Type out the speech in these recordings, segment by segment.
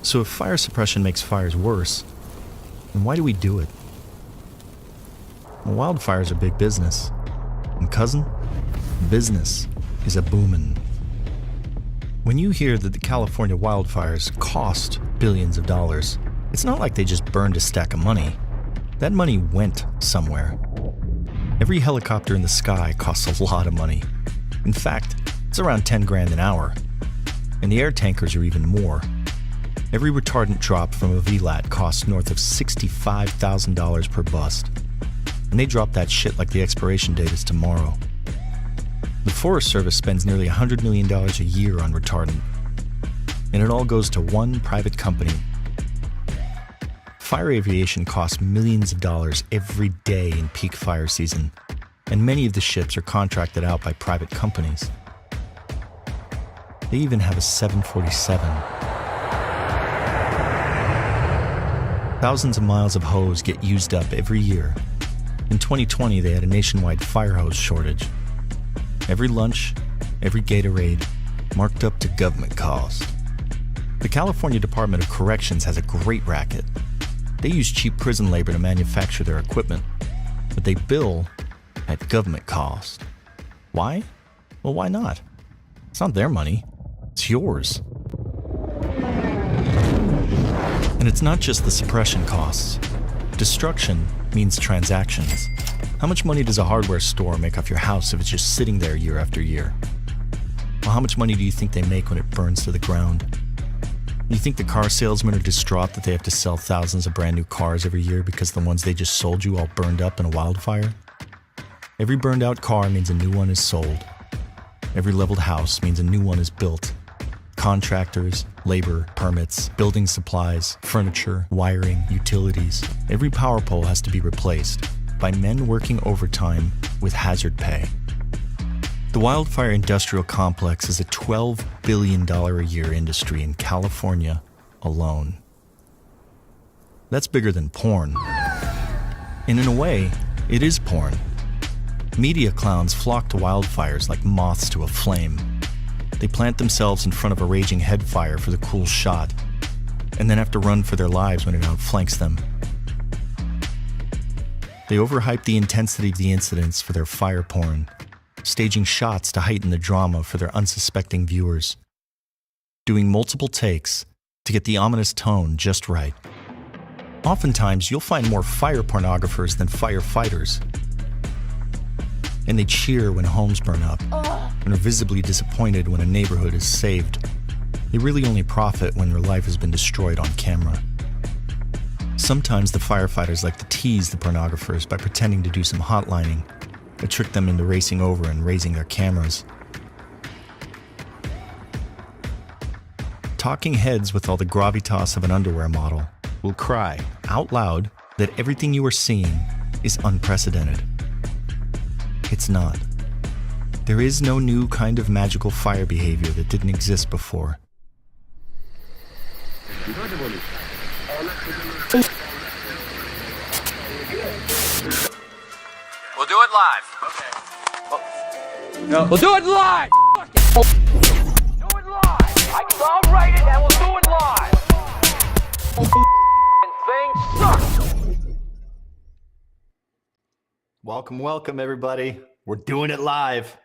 So if fire suppression makes fires worse, then why do we do it? Well, wildfires are big business. And cousin, business is a boomin'. When you hear that the California wildfires cost billions of dollars, it's not like they just burned a stack of money. That money went somewhere. Every helicopter in the sky costs a lot of money. In fact, it's around 10 grand an hour. And the air tankers are even more. Every retardant drop from a VLAT costs north of $65,000 per bust. And they drop that shit like the expiration date is tomorrow. The Forest Service spends nearly $100 million a year on retardant. And it all goes to one private company. Fire aviation costs millions of dollars every day in peak fire season. And many of the ships are contracted out by private companies. They even have a 747. Thousands of miles of hose get used up every year. In 2020, they had a nationwide fire hose shortage. Every lunch, every Gatorade, marked up to government cost. The California Department of Corrections has a great racket. They use cheap prison labor to manufacture their equipment, but they bill at government cost. Why? Well, why not? It's not their money. It's yours. And it's not just the suppression costs. Destruction means transactions. How much money does a hardware store make off your house if it's just sitting there year after year? Well, how much money do you think they make when it burns to the ground? You think the car salesmen are distraught that they have to sell thousands of brand new cars every year because the ones they just sold you all burned up in a wildfire? Every burned out car means a new one is sold. Every leveled house means a new one is built. Contractors, labor, permits, building supplies, furniture, wiring, utilities. Every power pole has to be replaced by men working overtime with hazard pay. The wildfire industrial complex is a $12 billion a year industry in California alone. That's bigger than porn. And in a way, it is porn. Media clowns flock to wildfires like moths to a flame. They plant themselves in front of a raging headfire for the cool shot, and then have to run for their lives when it outflanks them. They overhype the intensity of the incidents for their fire porn, staging shots to heighten the drama for their unsuspecting viewers, doing multiple takes to get the ominous tone just right. Oftentimes, you'll find more fire pornographers than firefighters. And they cheer when homes burn up, and are visibly disappointed when a neighborhood is saved. They really only profit when their life has been destroyed on camera. Sometimes the firefighters like to tease the pornographers by pretending to do some hotlining, to trick them into racing over and raising their cameras. Talking heads with all the gravitas of an underwear model will cry out loud that everything you are seeing is unprecedented. It's not. There is no new kind of magical fire behavior that didn't exist before. We'll do it live. Okay. No. We'll do it live. Do it live. I'll write it and we'll do it live. Thing sucks. Welcome, everybody. We're doing it live.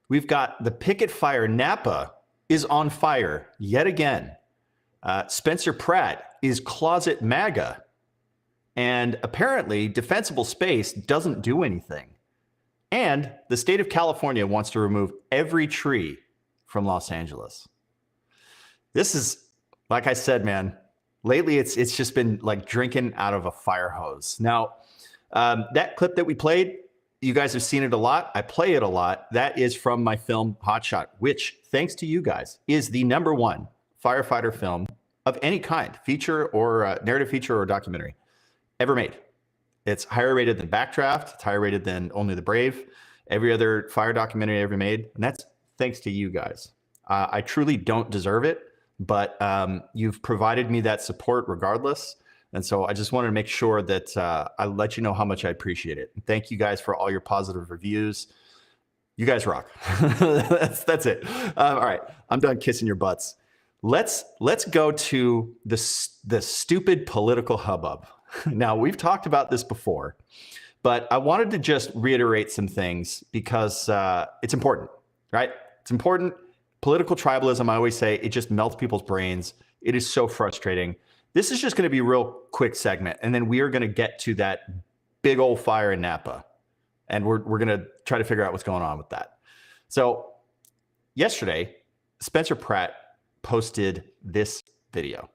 We've got the picket fire. Napa is on fire yet again. Spencer Pratt is closet MAGA. And apparently, Defensible space doesn't do anything. And the state of California wants to remove every tree from Los Angeles. This is, like I said, man, lately it's just been like drinking out of a fire hose. Now, that clip that we played, you guys have seen it a lot. I play it a lot. That is from my film Hot Shot, which, thanks to you guys, is the #1 firefighter film of any kind, feature or narrative feature or documentary, ever made. It's higher rated than Backdraft. It's higher rated than Only the Brave, every other fire documentary ever made. And that's thanks to you guys. I truly don't deserve it, but you've provided me that support regardless. And so I just wanted to make sure that I let you know how much I appreciate it. And thank you guys for all your positive reviews. You guys rock. That's it. All right. I'm done kissing your butts. let's go to the stupid political hubbub. Now, we've talked about this before, but I wanted to just reiterate some things because it's important, right? It's important. Political tribalism, I always say, it just melts people's brains. It is so frustrating. This is just going to be a real quick segment, and then we are going to get to that big old fire in Napa, and we're going to try to figure out what's going on with that. So yesterday, Spencer Pratt posted this video.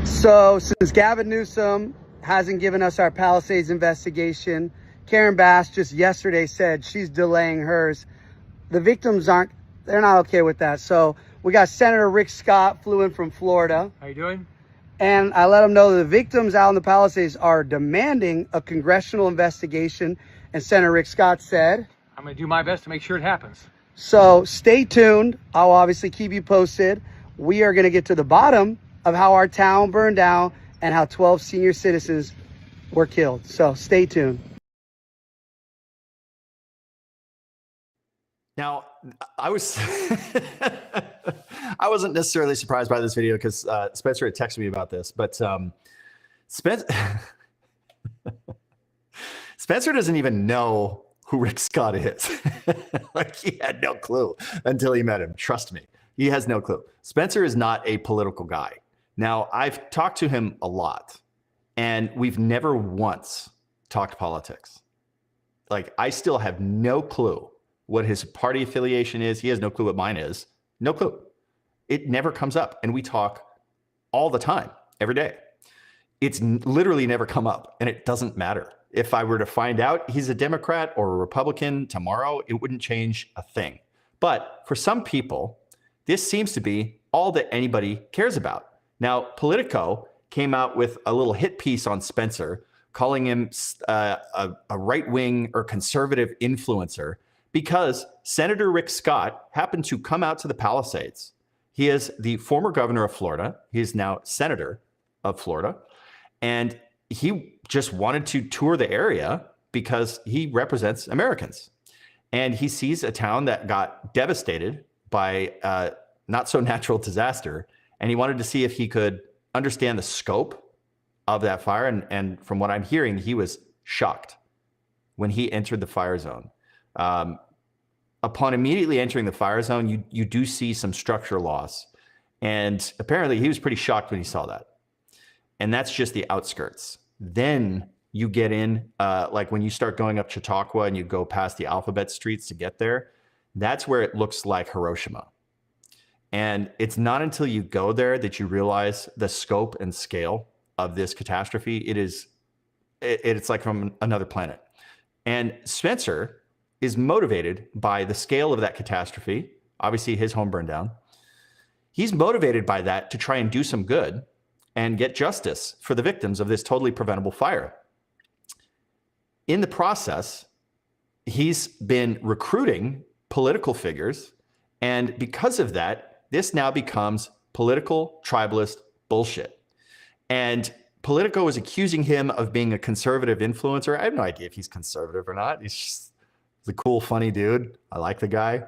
So since Gavin Newsom hasn't given us our Palisades investigation, Karen Bass just yesterday said she's delaying hers. The victims they're not okay with that. So we got Senator Rick Scott flew in from Florida. How you doing? And I let them know the victims out in the Palisades are demanding a congressional investigation. And Senator Rick Scott said, I'm going to do my best to make sure it happens. so stay tuned. I'll obviously keep you posted. We are going to get to the bottom of how our town burned down and how 12 senior citizens were killed. So stay tuned. Now, I wasn't necessarily surprised by this video because Spencer had texted me about this, but Spencer doesn't even know who Rick Scott is. Like, he had no clue until he met him. Trust me, he has no clue. Spencer is not a political guy. Now, I've talked to him a lot, and we've never once talked politics. Like, I still have no clue what his party affiliation is. He has no clue what mine is. No clue. It never comes up. And we talk all the time, every day. It's literally never come up, and it doesn't matter. If I were to find out he's a Democrat or a Republican tomorrow, it wouldn't change a thing. But for some people, this seems to be all that anybody cares about. Now, Politico came out with a little hit piece on Spencer, calling him a right-wing or conservative influencer, because Senator Rick Scott happened to come out to the Palisades. He is the former governor of Florida. He is now senator of Florida. And he just wanted to tour the area because he represents Americans. And he sees a town that got devastated by a not so natural disaster. And he wanted to see if he could understand the scope of that fire. And from what I'm hearing, he was shocked when he entered the fire zone. Upon immediately entering the fire zone, you do see some structure loss. And apparently he was pretty shocked when he saw that. And that's just the outskirts. Then you get in, like when you start going up Chautauqua and you go past the alphabet streets to get there, that's where it looks like Hiroshima. And it's not until you go there that you realize the scope and scale of this catastrophe. It's like from another planet. And Spencer is motivated by the scale of that catastrophe. Obviously, his home burned down. He's motivated by that to try and do some good and get justice for the victims of this totally preventable fire. In the process, he's been recruiting political figures, and because of that, this now becomes political tribalist bullshit. And Politico is accusing him of being a conservative influencer. I have no idea if he's conservative or not. He's a cool, funny dude. I like the guy.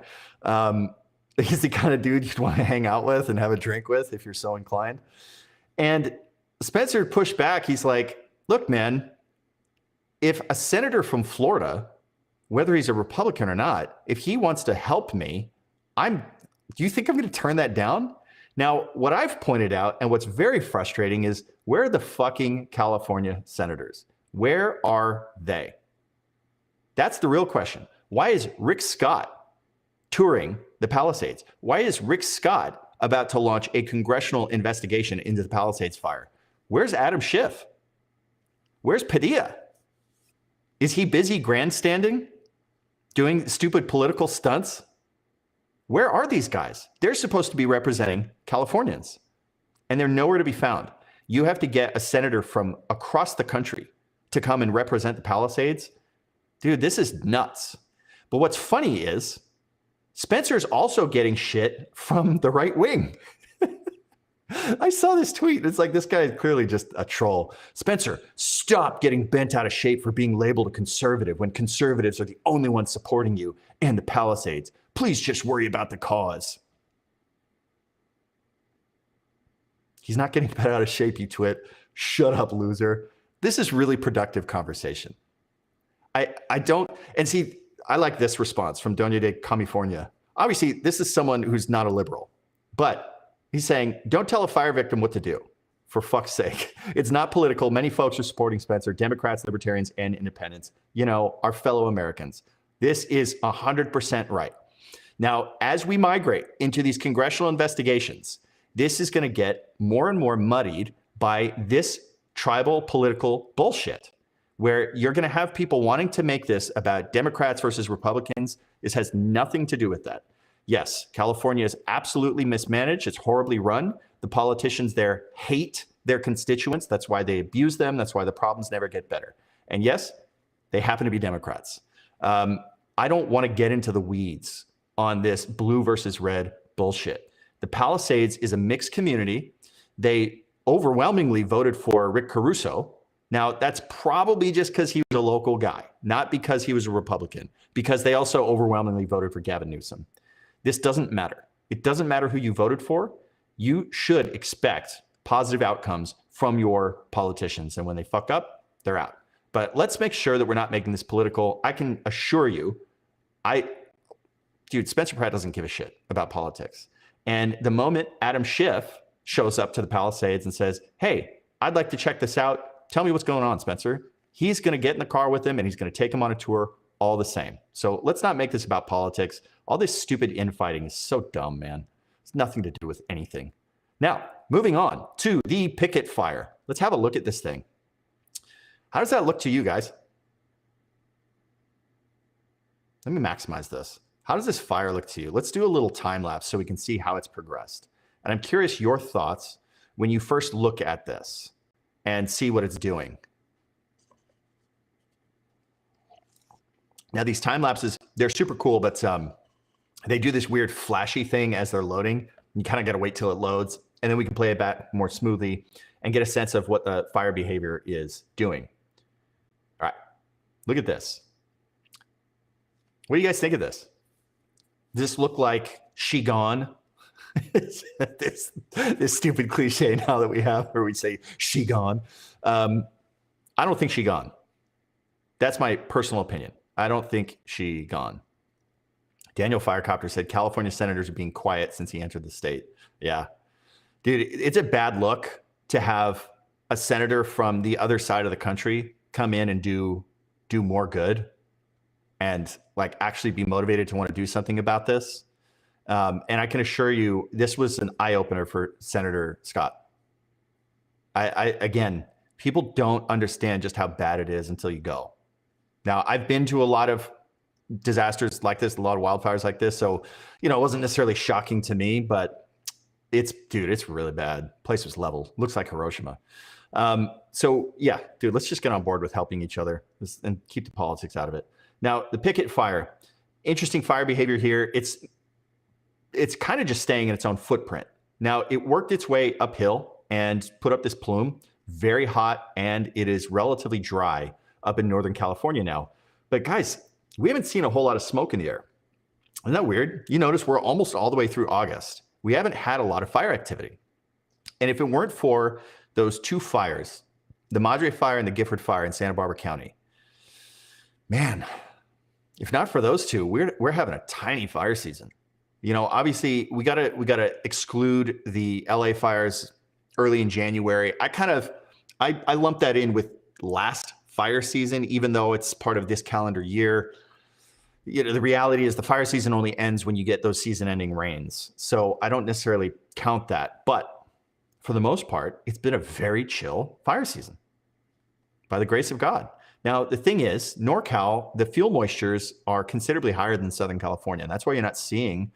He's the kind of dude you'd want to hang out with and have a drink with if you're so inclined. And Spencer pushed back. He's like, look, man, if a senator from Florida, whether he's a Republican or not, if he wants to help me, do you think I'm going to turn that down? Now, what I've pointed out and what's very frustrating is, where are the fucking California senators? Where are they? That's the real question. Why is Rick Scott touring the Palisades? Why is Rick Scott about to launch a congressional investigation into the Palisades fire? Where's Adam Schiff? Where's Padilla? Is he busy grandstanding, doing stupid political stunts? Where are these guys? They're supposed to be representing Californians, and they're nowhere to be found. You have to get a senator from across the country to come and represent the Palisades. Dude, this is nuts. But what's funny is Spencer's also getting shit from the right wing. I saw this tweet. It's like, this guy is clearly just a troll. Spencer, stop getting bent out of shape for being labeled a conservative when conservatives are the only ones supporting you and the Palisades. Please just worry about the cause. He's not getting bent out of shape, you twit. Shut up, loser. This is really productive conversation. I don't, and see, I like this response from Doña de California. Obviously, this is someone who's not a liberal, but he's saying, don't tell a fire victim what to do. For fuck's sake. It's not political. Many folks are supporting Spencer, Democrats, Libertarians, and Independents, our fellow Americans. This is 100% right. Now, as we migrate into these congressional investigations, this is going to get more and more muddied by this tribal political bullshit, where you're going to have people wanting to make this about Democrats versus Republicans. This has nothing to do with that. Yes, California is absolutely mismanaged. It's horribly run. The politicians there hate their constituents. That's why they abuse them. That's why the problems never get better. And yes, they happen to be Democrats. I don't want to get into the weeds on this blue versus red bullshit. The Palisades is a mixed community. They overwhelmingly voted for Rick Caruso. Now, that's probably just because he was a local guy, not because he was a Republican, because they also overwhelmingly voted for Gavin Newsom. This doesn't matter. It doesn't matter who you voted for. You should expect positive outcomes from your politicians. And when they fuck up, they're out. But let's make sure that we're not making this political. I can assure you, Spencer Pratt doesn't give a shit about politics. And the moment Adam Schiff shows up to the Palisades and says, hey, I'd like to check this out. Tell me what's going on, Spencer. He's going to get in the car with him and he's going to take him on a tour all the same. So let's not make this about politics. All this stupid infighting is so dumb, man. It's nothing to do with anything. Now, moving on to the picket fire. Let's have a look at this thing. How does that look to you guys? Let me maximize this. How does this fire look to you? Let's do a little time lapse so we can see how it's progressed. And I'm curious your thoughts when you first look at this and see what it's doing. Now, these time lapses, they're super cool, but they do this weird flashy thing as they're loading. You kind of got to wait till it loads, and then we can play it back more smoothly and get a sense of what the fire behavior is doing. All right, look at this. What do you guys think of this? Does this look like she gone? this stupid cliche now that we have where we say she gone. I don't think she gone. That's my personal opinion. I don't think she gone. Daniel Firecopter said California senators are being quiet since he entered the state. Yeah. Dude, it's a bad look to have a senator from the other side of the country come in and do more good and like actually be motivated to want to do something about this. And I can assure you, this was an eye-opener for Senator Scott. Again, people don't understand just how bad it is until you go. Now, I've been to a lot of disasters like this, a lot of wildfires like this. So, it wasn't necessarily shocking to me, but it's really bad. Place was leveled. Looks like Hiroshima. So yeah, dude, let's just get on board with helping each other and keep the politics out of it. Now, the picket fire, interesting fire behavior here. It's kind of just staying in its own footprint. Now, it worked its way uphill and put up this plume, very hot, and it is relatively dry up in Northern California now. But guys, we haven't seen a whole lot of smoke in the air. Isn't that weird? You notice we're almost all the way through August. We haven't had a lot of fire activity. And if it weren't for those two fires, the Madre fire and the Gifford fire in Santa Barbara County, man, if not for those two, we're having a tiny fire season. Obviously we gotta exclude the LA fires early in January. I lump that in with last fire season, even though it's part of this calendar year. The reality is the fire season only ends when you get those season-ending rains. So I don't necessarily count that. But for the most part, it's been a very chill fire season by the grace of God. Now, the thing is, NorCal, the fuel moistures are considerably higher than Southern California. And that's why you're not seeing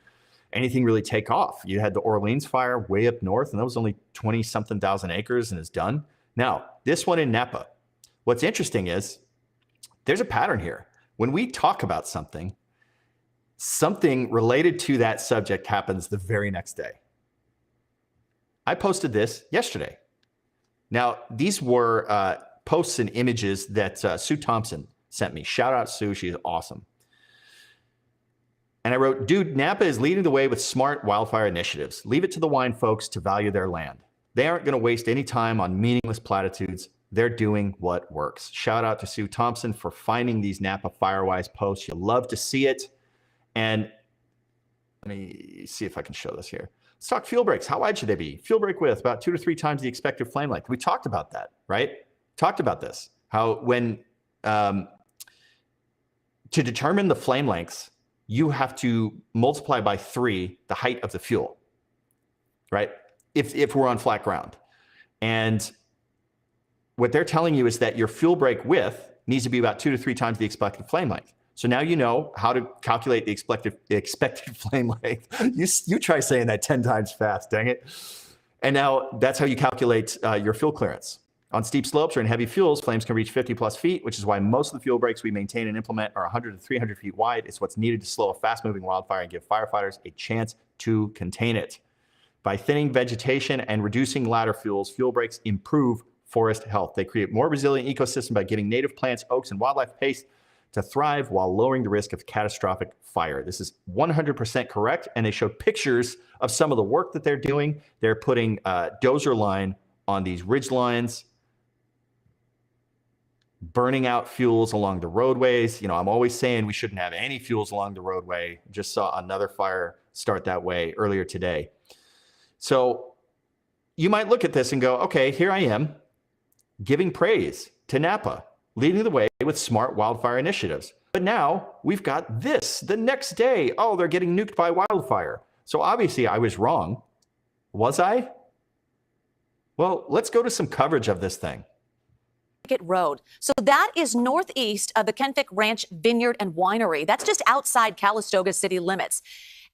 anything really take off. You had the Orleans fire way up north, and that was only 20-something thousand acres and is done. Now, this one in Napa, what's interesting is there's a pattern here. When we talk about something related to that subject happens the very next day. I posted this yesterday. Now, these were posts and images that Sue Thompson sent me. Shout out, Sue. She is awesome. And I wrote, dude, Napa is leading the way with smart wildfire initiatives. Leave it to the wine folks to value their land. They aren't going to waste any time on meaningless platitudes. They're doing what works. Shout out to Sue Thompson for finding these Napa Firewise posts. You love to see it. And let me see if I can show this here. Let's talk fuel breaks. How wide should they be? Fuel break width, about 2 to 3 times the expected flame length. We talked about that, right? Talked about this. How when to determine the flame lengths, you have to multiply by 3 the height of the fuel, right? If we're on flat ground. And what they're telling you is that your fuel break width needs to be about 2 to 3 times the expected flame length. So now you know how to calculate the expected flame length. You try saying that 10 times fast, dang it. And now that's how you calculate your fuel clearance. On steep slopes or in heavy fuels, flames can reach 50 plus feet, which is why most of the fuel breaks we maintain and implement are 100 to 300 feet wide. It's what's needed to slow a fast-moving wildfire and give firefighters a chance to contain it. By thinning vegetation and reducing ladder fuels, fuel breaks improve forest health. They create more resilient ecosystem by giving native plants, oaks, and wildlife space to thrive while lowering the risk of catastrophic fire. This is 100% correct, and they showed pictures of some of the work that they're doing. They're putting dozer line on these ridge lines, burning out fuels along the roadways. You know, I'm always saying we shouldn't have any fuels along the roadway. Just saw another fire start that way earlier today. So you might look at this and go, okay, here I am giving praise to Napa, leading the way with smart wildfire initiatives. But now we've got this the next day. Oh, they're getting nuked by wildfire. So obviously I was wrong. Was I? Well, let's go to some coverage of this thing. Road. So that is northeast of the Kenfick Ranch Vineyard and Winery. That's just outside Calistoga city limits.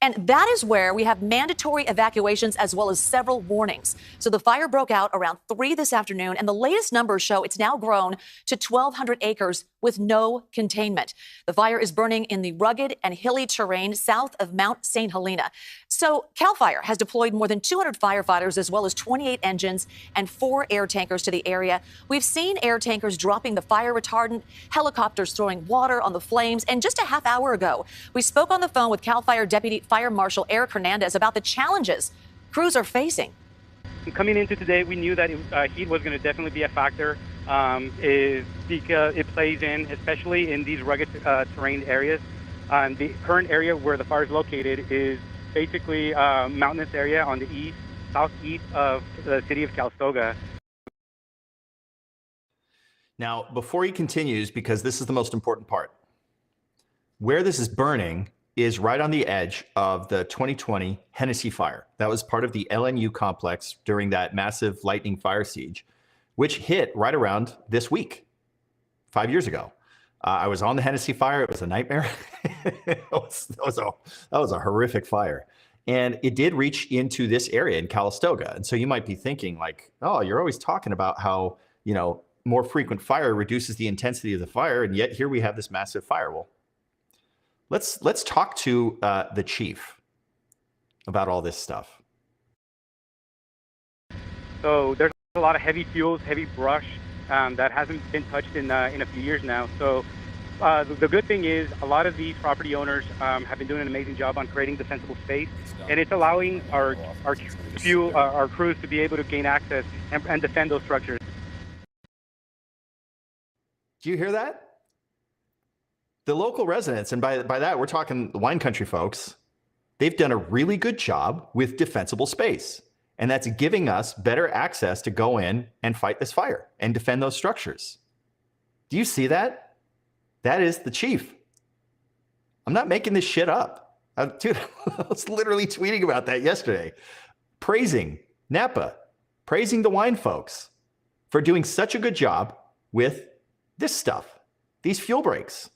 And that is where we have mandatory evacuations as well as several warnings. So the fire broke out around 3 this afternoon, and the latest numbers show it's now grown to 1,200 acres with no containment. The fire is burning in the rugged and hilly terrain south of Mount St. Helena. So CAL FIRE has deployed more than 200 firefighters as well as 28 engines and 4 air tankers to the area. We've seen air tankers dropping the fire retardant, helicopters throwing water on the flames, and just a half hour ago, we spoke on the phone with CAL FIRE Deputy Fire Marshal Eric Hernandez about the challenges crews are facing. Coming into today, we knew that heat was going to definitely be a factor. Because it plays in, especially in these rugged terrain areas. The current area where the fire is located is basically a mountainous area on the southeast of the city of Calistoga. Now, before he continues, because this is the most important part, where this is burning is right on the edge of the 2020 Hennessy fire. That was part of the LNU complex during that massive lightning fire siege, which hit right around this week, 5 years ago. I was on the Hennessy fire. It was a nightmare. that was a horrific fire. And it did reach into this area in Calistoga. And so you might be thinking like, oh, you're always talking about how, you know, more frequent fire reduces the intensity of the fire. And yet here we have this massive fire. Well, let's talk to the chief about all this stuff. So there's a lot of heavy fuels, heavy brush that hasn't been touched in a few years now. So the good thing is a lot of these property owners have been doing an amazing job on creating defensible space, and it's allowing our crews to be able to gain access and defend those structures. Do you hear that? The local residents, and by that we're talking the wine country folks, they've done a really good job with defensible space. And that's giving us better access to go in and fight this fire and defend those structures. Do you see that? That is the chief. I'm not making this shit up. Dude, I was literally tweeting about that yesterday. Praising Napa, praising the wine folks for doing such a good job with this stuff, these fuel breaks.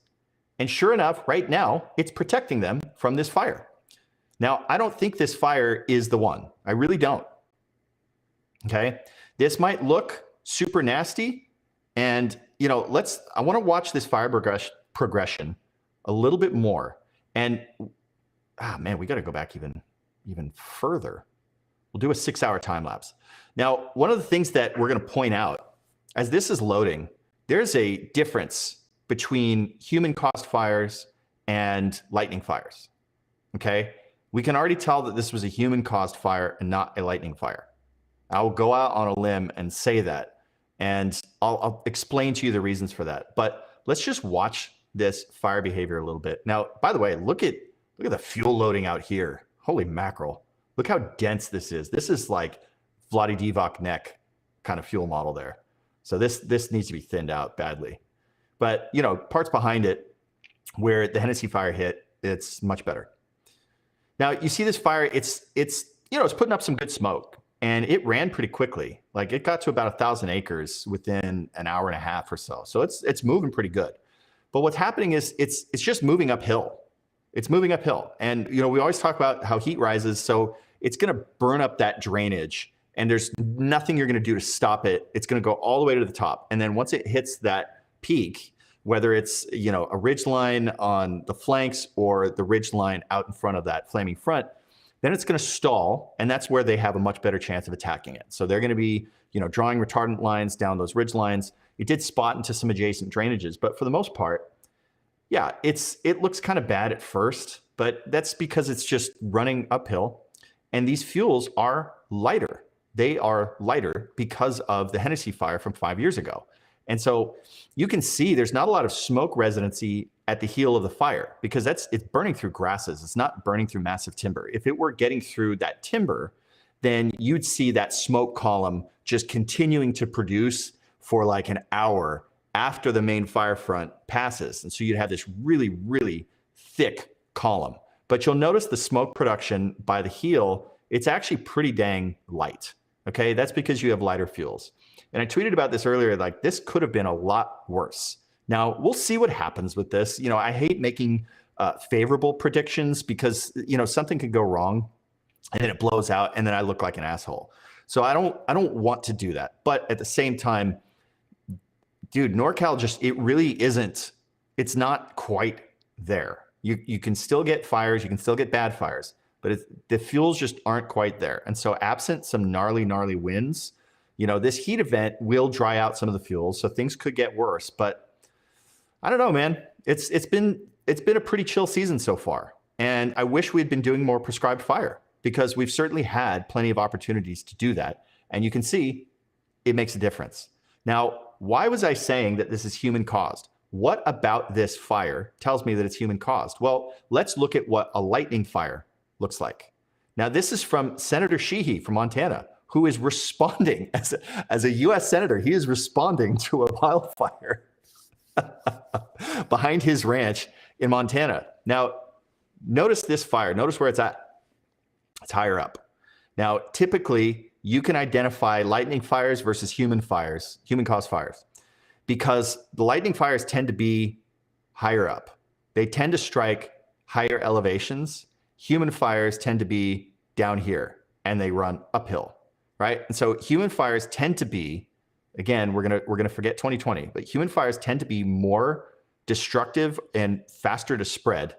And sure enough, right now, it's protecting them from this fire. Now, I don't think this fire is the one. I really don't. Okay. This might look super nasty. And, you know, I want to watch this fire progression a little bit more. And, man, we got to go back even further. We'll do a 6-hour time lapse. Now, one of the things that we're going to point out as this is loading, there's a difference between human caused fires and lightning fires. Okay. We can already tell that this was a human caused fire and not a lightning fire. I'll go out on a limb and say that. And I'll explain to you the reasons for that. But let's just watch this fire behavior a little bit. Now, by the way, look at the fuel loading out here. Holy mackerel. Look how dense this is. This is like Vladivostok neck kind of fuel model there. So this needs to be thinned out badly. But, you know, parts behind it where the Hennessy fire hit, it's much better. Now, you see this fire, it's putting up some good smoke, and it ran pretty quickly. Like, it got to about 1,000 acres within an hour and a half or so. So it's moving pretty good. But what's happening is it's just moving uphill. It's moving uphill. And, you know, we always talk about how heat rises. So it's going to burn up that drainage, and there's nothing you're going to do to stop it. It's going to go all the way to the top. And then once it hits that peak, whether it's, you know, a ridge line on the flanks or the ridge line out in front of that flaming front, then it's going to stall. And that's where they have a much better chance of attacking it. So they're going to be, you know, drawing retardant lines down those ridge lines. It did spot into some adjacent drainages, but for the most part, yeah, it looks kind of bad at first, but that's because it's just running uphill. And these fuels are lighter. They are lighter because of the Hennessy fire from 5 years ago. And so you can see there's not a lot of smoke residency at the heel of the fire because it's burning through grasses. It's not burning through massive timber. If it were getting through that timber, then you'd see that smoke column just continuing to produce for like an hour after the main fire front passes. And so you'd have this really, really thick column. But you'll notice the smoke production by the heel, it's actually pretty dang light. Okay, that's because you have lighter fuels. And I tweeted about this earlier, like this could have been a lot worse. Now, we'll see what happens with this. You know, I hate making favorable predictions because, you know, something could go wrong and then it blows out and then I look like an asshole. So I don't want to do that. But at the same time, dude, NorCal it really isn't, it's not quite there. You can still get fires, you can still get bad fires, but the fuels just aren't quite there. And so absent some gnarly winds, you know, this heat event will dry out some of the fuels, so things could get worse. But I don't know, man. It's been a pretty chill season so far. And I wish we'd been doing more prescribed fire because we've certainly had plenty of opportunities to do that. And you can see it makes a difference. Now, why was I saying that this is human caused? What about this fire tells me that it's human caused? Well, let's look at what a lightning fire looks like. Now, this is from Senator Sheehy from Montana, who is responding as a U.S. Senator. He is responding to a wildfire behind his ranch in Montana. Now, notice this fire. Notice where it's at. It's higher up. Now, typically, you can identify lightning fires versus human fires, human-caused fires, because the lightning fires tend to be higher up. They tend to strike higher elevations. Human fires tend to be down here, and they run uphill, right? And so human fires tend to be, again, we're gonna forget 2020, but human fires tend to be more destructive and faster to spread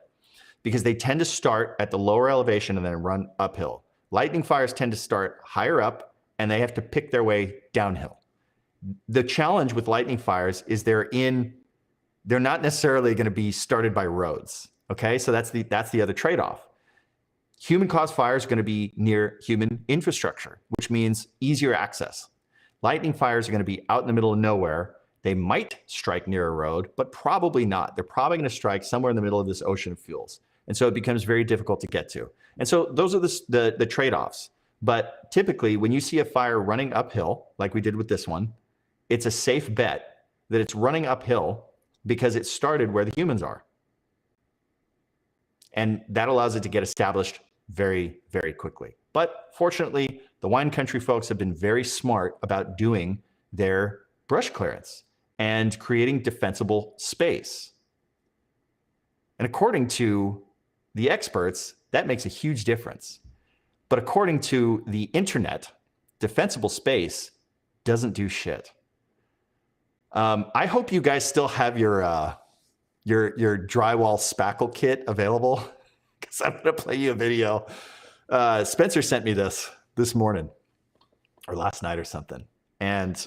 because they tend to start at the lower elevation and then run uphill. Lightning fires tend to start higher up and they have to pick their way downhill. The challenge with lightning fires is they're not necessarily going to be started by roads. Okay, so that's the other trade-off. Human-caused fires are going to be near human infrastructure, which means easier access. Lightning fires are going to be out in the middle of nowhere. They might strike near a road, but probably not. They're probably going to strike somewhere in the middle of this ocean of fuels. And so it becomes very difficult to get to. And so those are the trade-offs. But typically, when you see a fire running uphill, like we did with this one, it's a safe bet that it's running uphill because it started where the humans are. And that allows it to get established very, very quickly. But fortunately, the wine country folks have been very smart about doing their brush clearance and creating defensible space. And according to the experts, that makes a huge difference. But according to the internet, defensible space doesn't do shit. I hope you guys still have your drywall spackle kit available because I'm going to play you a video. Spencer sent me this morning or last night or something. And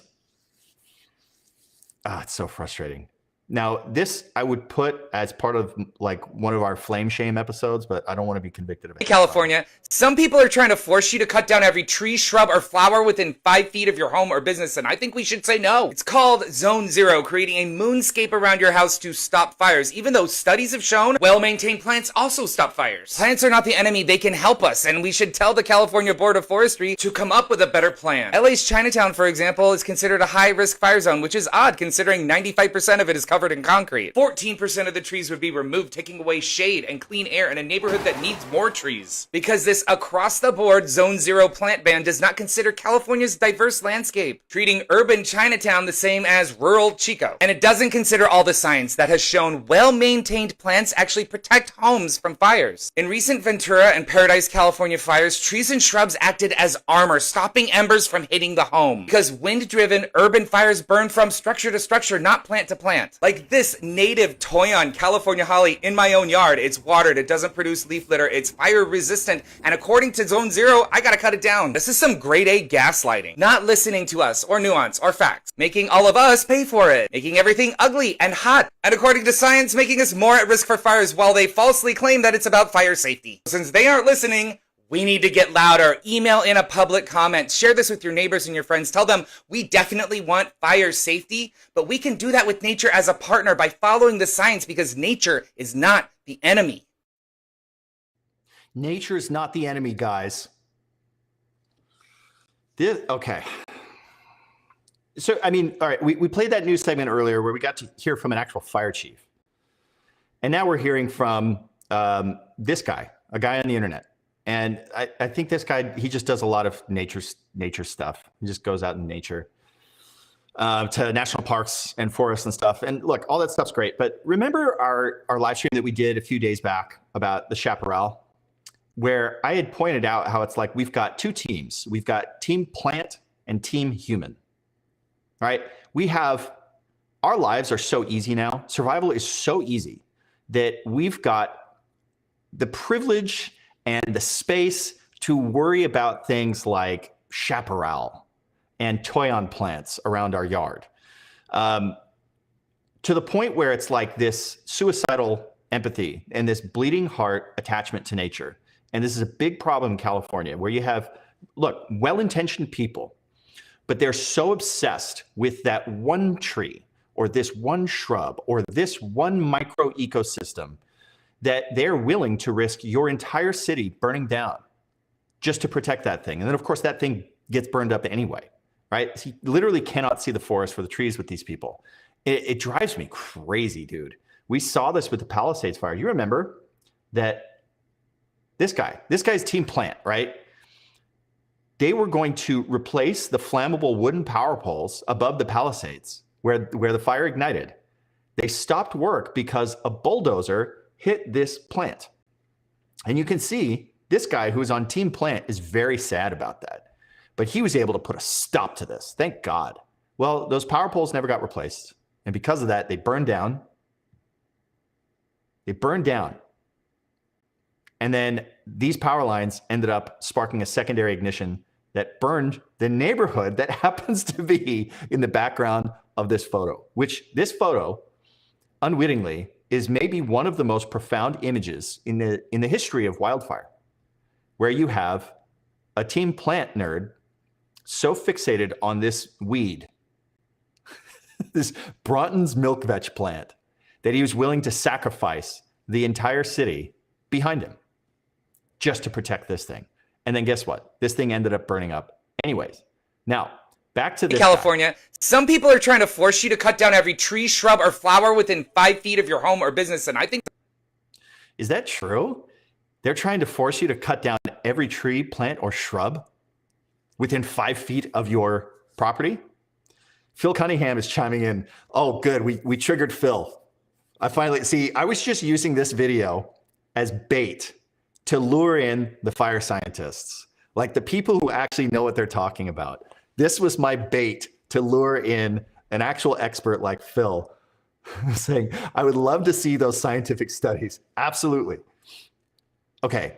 it's so frustrating. Now, this I would put as part of like one of our flame shame episodes, but I don't want to be convicted of it. California, some people are trying to force you to cut down every tree, shrub, or flower within 5 feet of your home or business, and I think we should say no. It's called Zone Zero, creating a moonscape around your house to stop fires, even though studies have shown well-maintained plants also stop fires. Plants are not the enemy, they can help us, and we should tell the California Board of Forestry to come up with a better plan. LA's Chinatown, for example, is considered a high-risk fire zone, which is odd considering 95% of it is covered in concrete. 14% of the trees would be removed, taking away shade and clean air in a neighborhood that needs more trees. Because this across-the-board Zone Zero plant ban does not consider California's diverse landscape, treating urban Chinatown the same as rural Chico. And it doesn't consider all the science that has shown well-maintained plants actually protect homes from fires. In recent Ventura and Paradise, California fires, trees and shrubs acted as armor, stopping embers from hitting the home. Because wind-driven urban fires burn from structure to structure, not plant to plant. Like this native Toyon California holly in my own yard. It's watered, it doesn't produce leaf litter, it's fire resistant, and according to Zone Zero, I gotta cut it down. This is some grade A gaslighting. Not listening to us, or nuance, or facts. Making all of us pay for it. Making everything ugly and hot. And according to science, making us more at risk for fires while they falsely claim that it's about fire safety. Since they aren't listening, we need to get louder. Email in a public comment. Share this with your neighbors and your friends. Tell them we definitely want fire safety, but we can do that with nature as a partner by following the science because nature is not the enemy. Nature is not the enemy, guys. Okay. So, I mean, all right, we played that news segment earlier where we got to hear from an actual fire chief. And now we're hearing from this guy, a guy on the internet. And I think this guy, he just does a lot of nature stuff. He just goes out in nature to national parks and forests and stuff. And look, all that stuff's great. But remember our live stream that we did a few days back about the chaparral, where I had pointed out how it's like we've got two teams. We've got Team Plant and Team Human. All right? Our lives are so easy now. Survival is so easy that we've got the privilege and the space to worry about things like chaparral and toyon plants around our yard. To the point where it's like this suicidal empathy and this bleeding heart attachment to nature. And this is a big problem in California where you have, look, well-intentioned people, but they're so obsessed with that one tree or this one shrub or this one micro ecosystem that they're willing to risk your entire city burning down just to protect that thing. And then, of course, that thing gets burned up anyway, right? So you literally cannot see the forest for the trees with these people. It drives me crazy, dude. We saw this with the Palisades fire. You remember that this guy's Team Plant, right? They were going to replace the flammable wooden power poles above the Palisades where the fire ignited. They stopped work because a bulldozer hit this plant. And you can see this guy who's on Team Plant is very sad about that. But he was able to put a stop to this. Thank God. Well, those power poles never got replaced. And because of that, they burned down. They burned down. And then these power lines ended up sparking a secondary ignition that burned the neighborhood that happens to be in the background of this photo, which this photo, unwittingly, is maybe one of the most profound images in the history of wildfire, where you have a Team Plant nerd so fixated on this weed, this Broughton's milk veg plant, that he was willing to sacrifice the entire city behind him just to protect this thing. And then guess what? This thing ended up burning up anyways. Now, back to this California, guy. Some people are trying to force you to cut down every tree, shrub, or flower within 5 feet of your home or business, and I think... Is that true? They're trying to force you to cut down every tree, plant, or shrub within 5 feet of your property? Phil Cunningham is chiming in. Oh, good. We triggered Phil. I was just using this video as bait to lure in the fire scientists, like the people who actually know what they're talking about. This was my bait to lure in an actual expert like Phil, saying, I would love to see those scientific studies. Absolutely. Okay.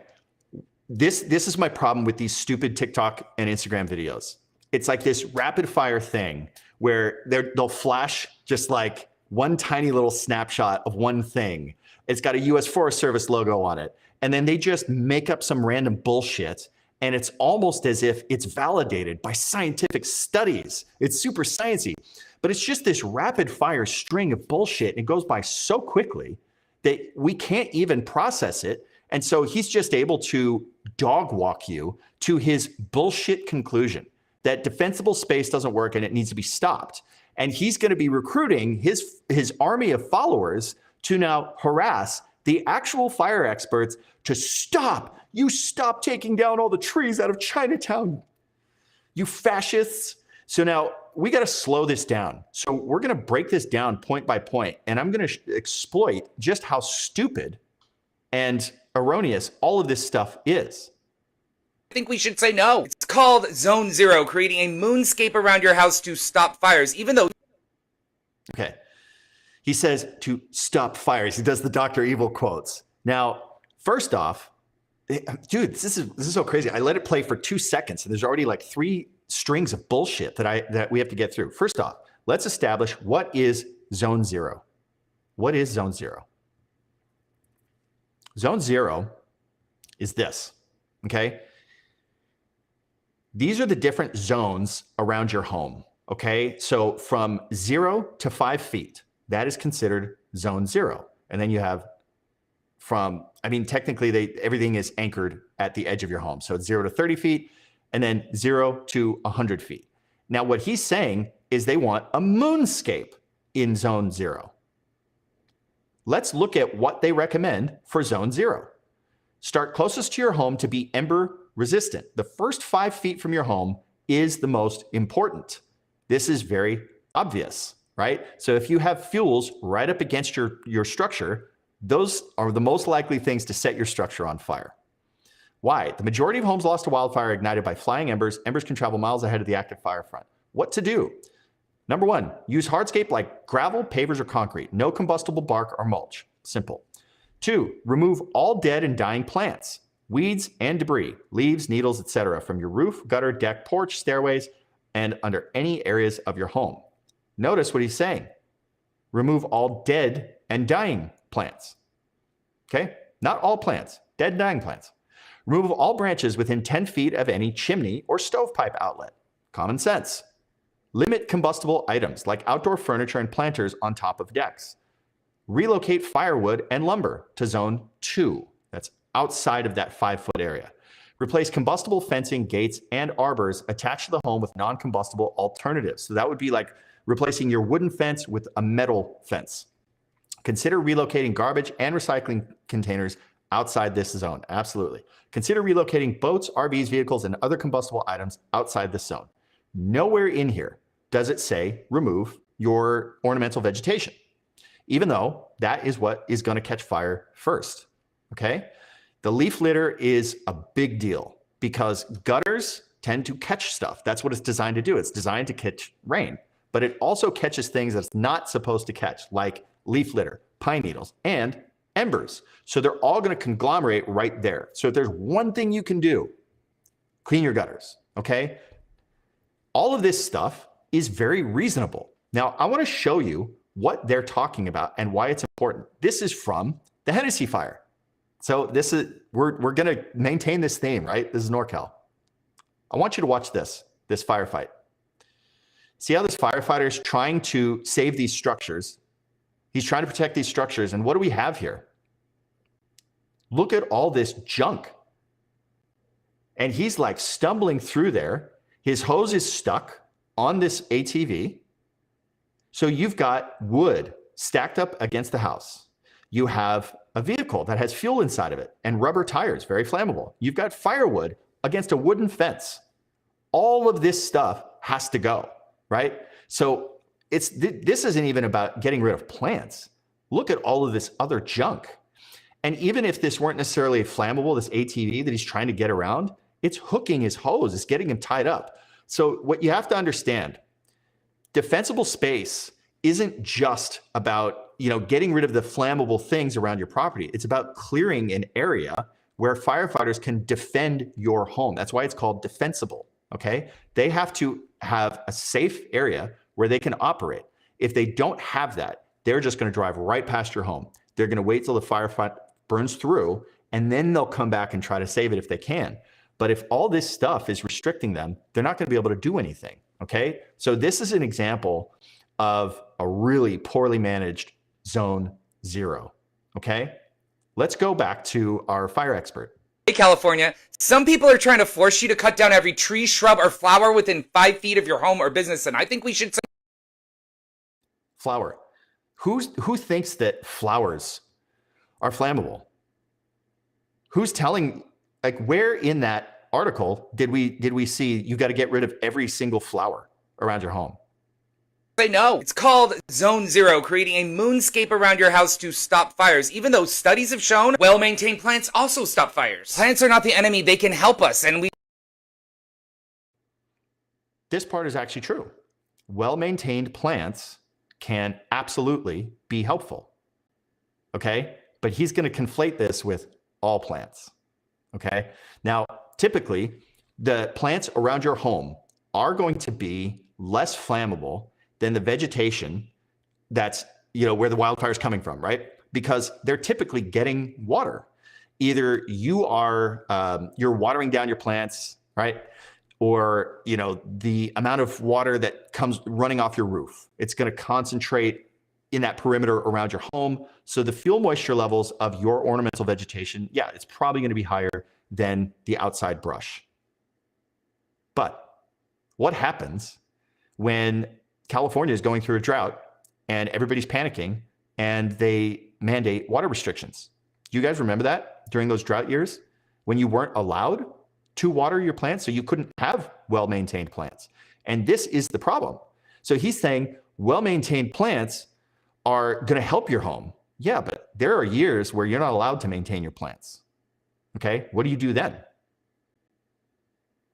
This is my problem with these stupid TikTok and Instagram videos. It's like this rapid fire thing where they'll flash just like one tiny little snapshot of one thing. It's got a US Forest Service logo on it. And then they just make up some random bullshit. And it's almost as if it's validated by scientific studies. It's super sciencey, but it's just this rapid fire string of bullshit. And it goes by so quickly that we can't even process it. And so he's just able to dog walk you to his bullshit conclusion that defensible space doesn't work and it needs to be stopped. And he's going to be recruiting his army of followers to now harass the actual fire experts to stop. You stop taking down all the trees out of Chinatown, you fascists. So now we got to slow this down. So we're going to break this down point by point. And I'm going to exploit just how stupid and erroneous all of this stuff is. I think we should say no. It's called Zone Zero, creating a moonscape around your house to stop fires, even though... Okay. He says to stop fires. He does the Dr. Evil quotes. Now, first off, dude, this is so crazy. I let it play for 2 seconds, and there's already like 3 strings of bullshit that we have to get through. First off, let's establish what is Zone Zero. What is Zone Zero? Zone Zero is this, okay? These are the different zones around your home, okay? So from 0 to 5 feet, that is considered Zone Zero. And then you have technically everything is anchored at the edge of your home. So it's 0 to 30 feet and then 0 to 100 feet. Now, what he's saying is they want a moonscape in Zone Zero. Let's look at what they recommend for Zone Zero. Start closest to your home to be ember resistant. The first 5 feet from your home is the most important. This is very obvious, right? So if you have fuels right up against your structure, those are the most likely things to set your structure on fire. Why? The majority of homes lost to wildfire are ignited by flying embers. Embers can travel miles ahead of the active fire front. What to do? Number 1, use hardscape like gravel, pavers, or concrete. No combustible bark or mulch. Simple. 2, remove all dead and dying plants, weeds, and debris, leaves, needles, etc. from your roof, gutter, deck, porch, stairways, and under any areas of your home. Notice what he's saying. Remove all dead and dying plants. Okay? Not all plants. Dead and dying plants. Remove all branches within 10 feet of any chimney or stovepipe outlet. Common sense. Limit combustible items like outdoor furniture and planters on top of decks. Relocate firewood and lumber to Zone 2. That's outside of that 5-foot area. Replace combustible fencing, gates, and arbors attached to the home with non-combustible alternatives. So that would be like replacing your wooden fence with a metal fence. Consider relocating garbage and recycling containers outside this zone. Absolutely. Consider relocating boats, RVs, vehicles, and other combustible items outside this zone. Nowhere in here does it say remove your ornamental vegetation, even though that is what is going to catch fire first. Okay? The leaf litter is a big deal because gutters tend to catch stuff. That's what it's designed to do. It's designed to catch rain, but it also catches things that's not supposed to catch, like leaf litter, pine needles, and embers. So they're all going to conglomerate right there. So if there's one thing you can do, clean your gutters, okay? All of this stuff is very reasonable. Now, I want to show you what they're talking about and why it's important. This is from the Hennessy fire. So this is, we're going to maintain this theme, right? This is NorCal. I want you to watch this firefight. See how this firefighter is trying to save these structures? He's trying to protect these structures. And what do we have here? Look at all this junk. And he's like stumbling through there. His hose is stuck on this ATV. So you've got wood stacked up against the house. You have a vehicle that has fuel inside of it and rubber tires, very flammable. You've got firewood against a wooden fence. All of this stuff has to go, right? So this isn't even about getting rid of plants. Look at all of this other junk. And even if this weren't necessarily flammable, this ATV that he's trying to get around, it's hooking his hose, it's getting him tied up. So what you have to understand, defensible space isn't just about, getting rid of the flammable things around your property. It's about clearing an area where firefighters can defend your home. That's why it's called defensible, okay? They have to have a safe area where they can operate. If they don't have that, they're just going to drive right past your home. They're going to wait till the fire burns through, and then they'll come back and try to save it if they can. But if all this stuff is restricting them, they're not going to be able to do anything. Okay. So this is an example of a really poorly managed zone 0. Okay. Let's go back to our fire expert. Hey, California, some people are trying to force you to cut down every tree, shrub, or flower within 5 feet of your home or business, and I think we should say Flower. Who thinks that flowers are flammable? Who's telling, like, where in that article did we see you got to get rid of every single flower around your home? no. It's called Zone 0, creating a moonscape around your house to stop fires, even though studies have shown well-maintained plants also stop fires. Plants are not the enemy, they can help us, and we... This part is actually true. Well-maintained plants can absolutely be helpful. Okay? But he's going to conflate this with all plants. Okay? Now, typically, the plants around your home are going to be less flammable than the vegetation that's, where the wildfire is coming from, right? Because they're typically getting water. Either you are, you're watering down your plants, right? Or, the amount of water that comes running off your roof, it's going to concentrate in that perimeter around your home. So the fuel moisture levels of your ornamental vegetation, yeah, it's probably going to be higher than the outside brush. But what happens when California is going through a drought and everybody's panicking and they mandate water restrictions? Do you guys remember that during those drought years when you weren't allowed to water your plants, so you couldn't have well-maintained plants? And this is the problem. So he's saying well-maintained plants are going to help your home. Yeah, but there are years where you're not allowed to maintain your plants. Okay, what do you do then?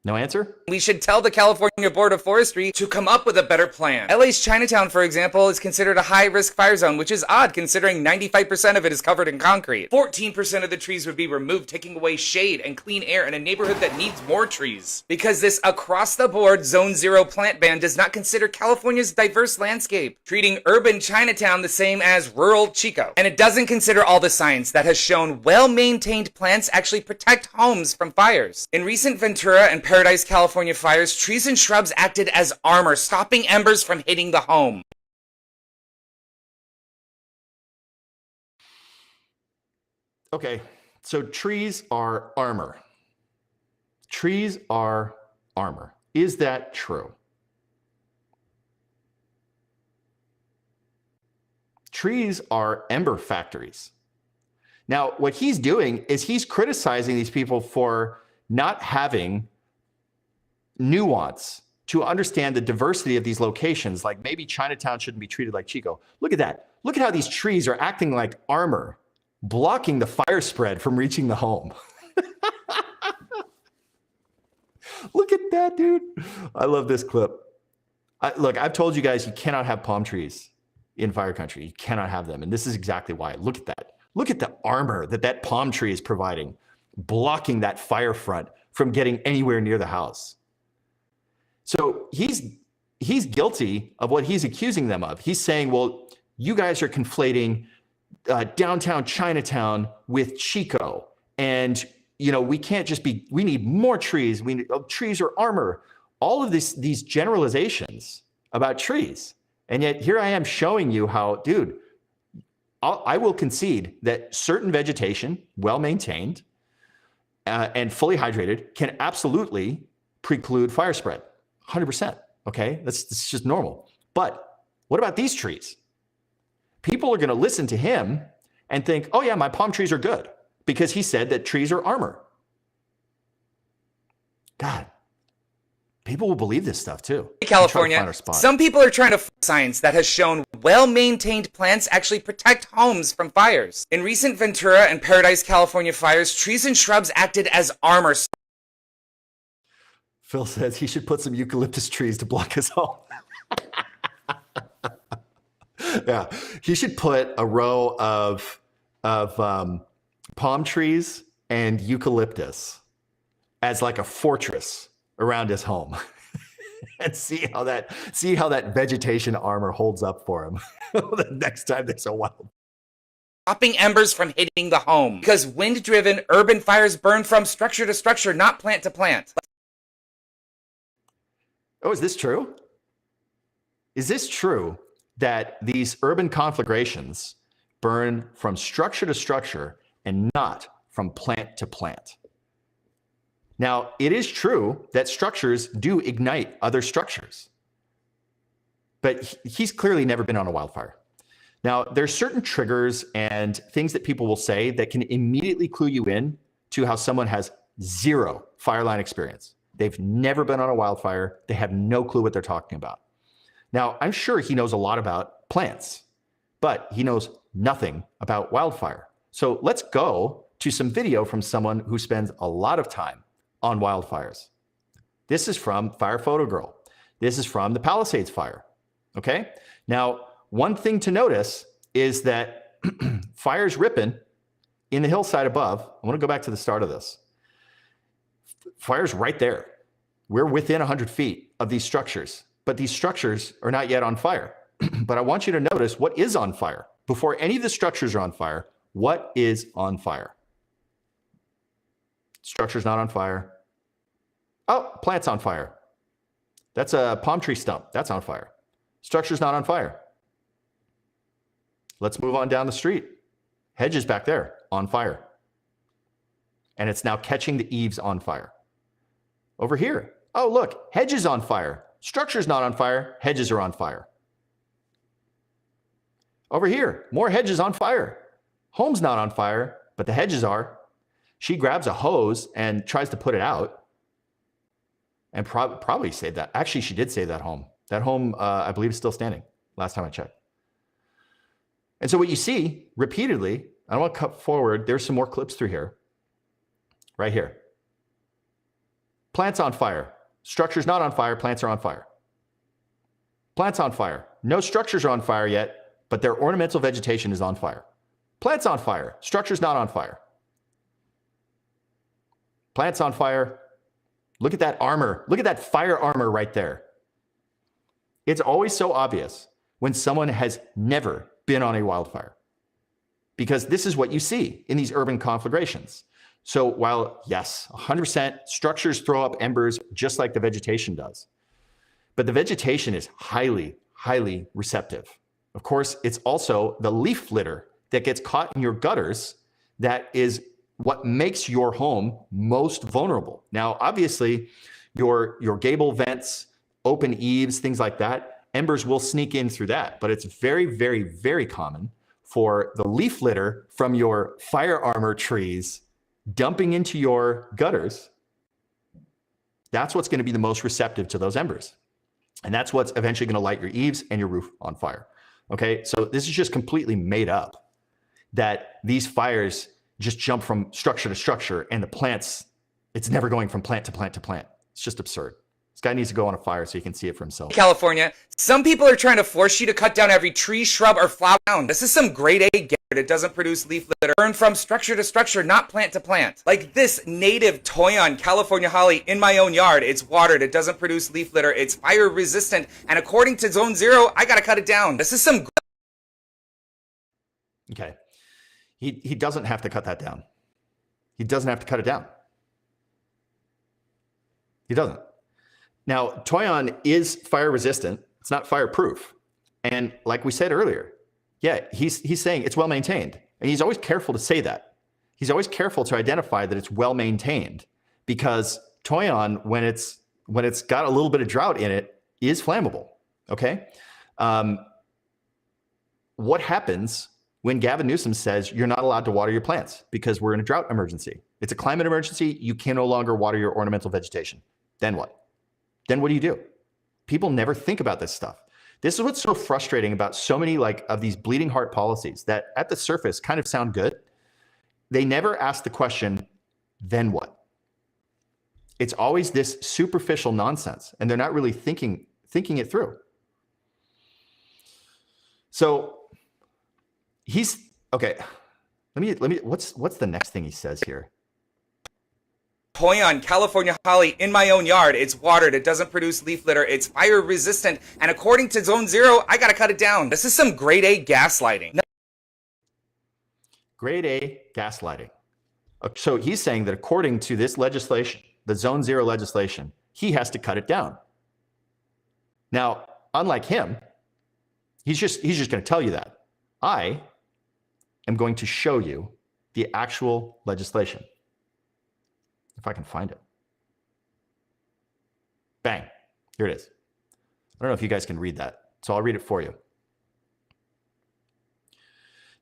No answer? We should tell the California Board of Forestry to come up with a better plan. LA's Chinatown, for example, is considered a high-risk fire zone, which is odd considering 95% of it is covered in concrete. 14% of the trees would be removed, taking away shade and clean air in a neighborhood that needs more trees. Because this across-the-board Zone 0 plant ban does not consider California's diverse landscape, treating urban Chinatown the same as rural Chico. And it doesn't consider all the science that has shown well-maintained plants actually protect homes from fires. In recent Ventura and Paradise, California fires, trees and shrubs acted as armor, stopping embers from hitting the home. Okay, so trees are armor. Trees are armor. Is that true? Trees are ember factories. Now, what he's doing is he's criticizing these people for not having nuance to understand the diversity of these locations. Like maybe Chinatown shouldn't be treated like Chico. Look at that. Look at how these trees are acting like armor, blocking the fire spread from reaching the home. Look at that, dude. I love this clip. Look, I've told you guys you cannot have palm trees in fire country. You cannot have them. And this is exactly why. Look at that. Look at the armor that palm tree is providing, blocking that fire front from getting anywhere near the house. So he's guilty of what he's accusing them of. He's saying, well, you guys are conflating downtown Chinatown with Chico. And, we can't just be, we need more trees. Trees are armor. All of these generalizations about trees. And yet here I am showing you how, dude, I will concede that certain vegetation, well-maintained and fully hydrated, can absolutely preclude fire spread. 100%. Okay, that's just normal. But what about these trees? People are going to listen to him and think, oh yeah, my palm trees are good because he said that trees are armor. God, people will believe this stuff too. Hey, California, some people are trying to find science that has shown well-maintained plants actually protect homes from fires. In recent Ventura and Paradise, California fires, trees and shrubs acted as armor. Phil says he should put some eucalyptus trees to block his home. Yeah, he should put a row of palm trees and eucalyptus as like a fortress around his home. and see how that vegetation armor holds up for him the next time there's a wild. Stopping embers from hitting the home. Because wind-driven urban fires burn from structure to structure, not plant to plant. Oh, is this true? Is this true that these urban conflagrations burn from structure to structure and not from plant to plant? Now, it is true that structures do ignite other structures, but he's clearly never been on a wildfire. Now, there's certain triggers and things that people will say that can immediately clue you in to how someone has zero fire line experience. They've never been on a wildfire. They have no clue what they're talking about. Now, I'm sure he knows a lot about plants, but he knows nothing about wildfire. So let's go to some video from someone who spends a lot of time on wildfires. This is from Fire Photo Girl. This is from the Palisades fire. Okay? Now, one thing to notice is that fire's ripping in the hillside above. I want to go back to the start of this. Fire's right there. We're within 100 feet of these structures, but these structures are not yet on fire. But I want you to notice what is on fire. Before any of the structures are on fire, what is on fire? Structure's not on fire. Oh, plant's on fire. That's a palm tree stump. That's on fire. Structure's not on fire. Let's move on down the street. Hedge is back there on fire. And it's now catching the eaves on fire. Over here. Oh, look, hedge is on fire. Structure's not on fire. Hedges are on fire. Over here, more hedges on fire. Home's not on fire, but the hedges are. She grabs a hose and tries to put it out. And probably saved that. Actually, she did save that home. That home, I believe, is still standing. Last time I checked. And so what you see repeatedly, I don't want to cut forward. There's some more clips through here. Right here. Plants on fire. Structure's not on fire. Plants are on fire. Plants on fire. No structures are on fire yet, but their ornamental vegetation is on fire. Plants on fire. Structure's not on fire. Plants on fire. Look at that armor. Look at that fire armor right there. It's always so obvious when someone has never been on a wildfire, because this is what you see in these urban conflagrations. So while, yes, 100% structures throw up embers just like the vegetation does, but the vegetation is highly, highly receptive. Of course, it's also the leaf litter that gets caught in your gutters that is what makes your home most vulnerable. Now, obviously, your gable vents, open eaves, things like that, embers will sneak in through that, but it's very, very, very common for the leaf litter from your fire armor trees dumping into your gutters. That's what's going to be the most receptive to those embers. And that's what's eventually going to light your eaves and your roof on fire. Okay, so this is just completely made up that these fires just jump from structure to structure, and the plants, it's never going from plant to plant to plant. It's just absurd. This guy needs to go on a fire so he can see it for himself. California, some people are trying to force you to cut down every tree, shrub, or flower down. This is some grade A Garrett. It doesn't produce leaf litter. Burn from structure to structure, not plant to plant. Like this native Toyon California holly in my own yard. It's watered. It doesn't produce leaf litter. It's fire resistant. And according to Zone Zero, I gotta cut it down. This is some... Okay. He doesn't have to cut that down. He doesn't have to cut it down. He doesn't. Now, Toyon is fire resistant. It's not fireproof. And like we said earlier, yeah, he's saying it's well maintained. And he's always careful to say that. He's always careful to identify that it's well maintained, because Toyon, when it's got a little bit of drought in it, is flammable. Okay? What happens when Gavin Newsom says you're not allowed to water your plants because we're in a drought emergency? It's a climate emergency. You can no longer water your ornamental vegetation. Then what? Then what do you do? People never think about this stuff. This is what's so frustrating about so many of these bleeding heart policies that at the surface kind of sound good. They never ask the question, then what? It's always this superficial nonsense, and they're not really thinking it through. So he's okay. Let me what's the next thing he says here? Hoyan California holly in my own yard. It's watered. It doesn't produce leaf litter. It's fire resistant. And according to Zone Zero, I gotta cut it down. This is some grade A gaslighting. Grade A gaslighting. So he's saying that according to this legislation, the Zone Zero legislation, he has to cut it down. Now, unlike him, he's just going to tell you that. I am going to show you the actual legislation. If I can find it. Bang. Here it is. I don't know if you guys can read that, so I'll read it for you.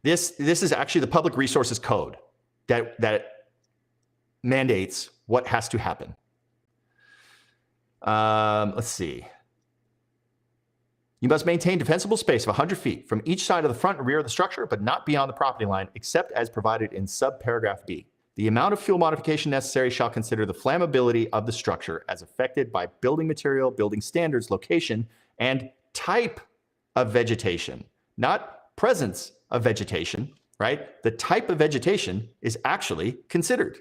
This is actually the Public Resources Code that mandates what has to happen. Let's see. You must maintain defensible space of 100 feet from each side of the front and rear of the structure, but not beyond the property line, except as provided in subparagraph B. The amount of fuel modification necessary shall consider the flammability of the structure as affected by building material, building standards, location, and type of vegetation, not presence of vegetation, right? The type of vegetation is actually considered.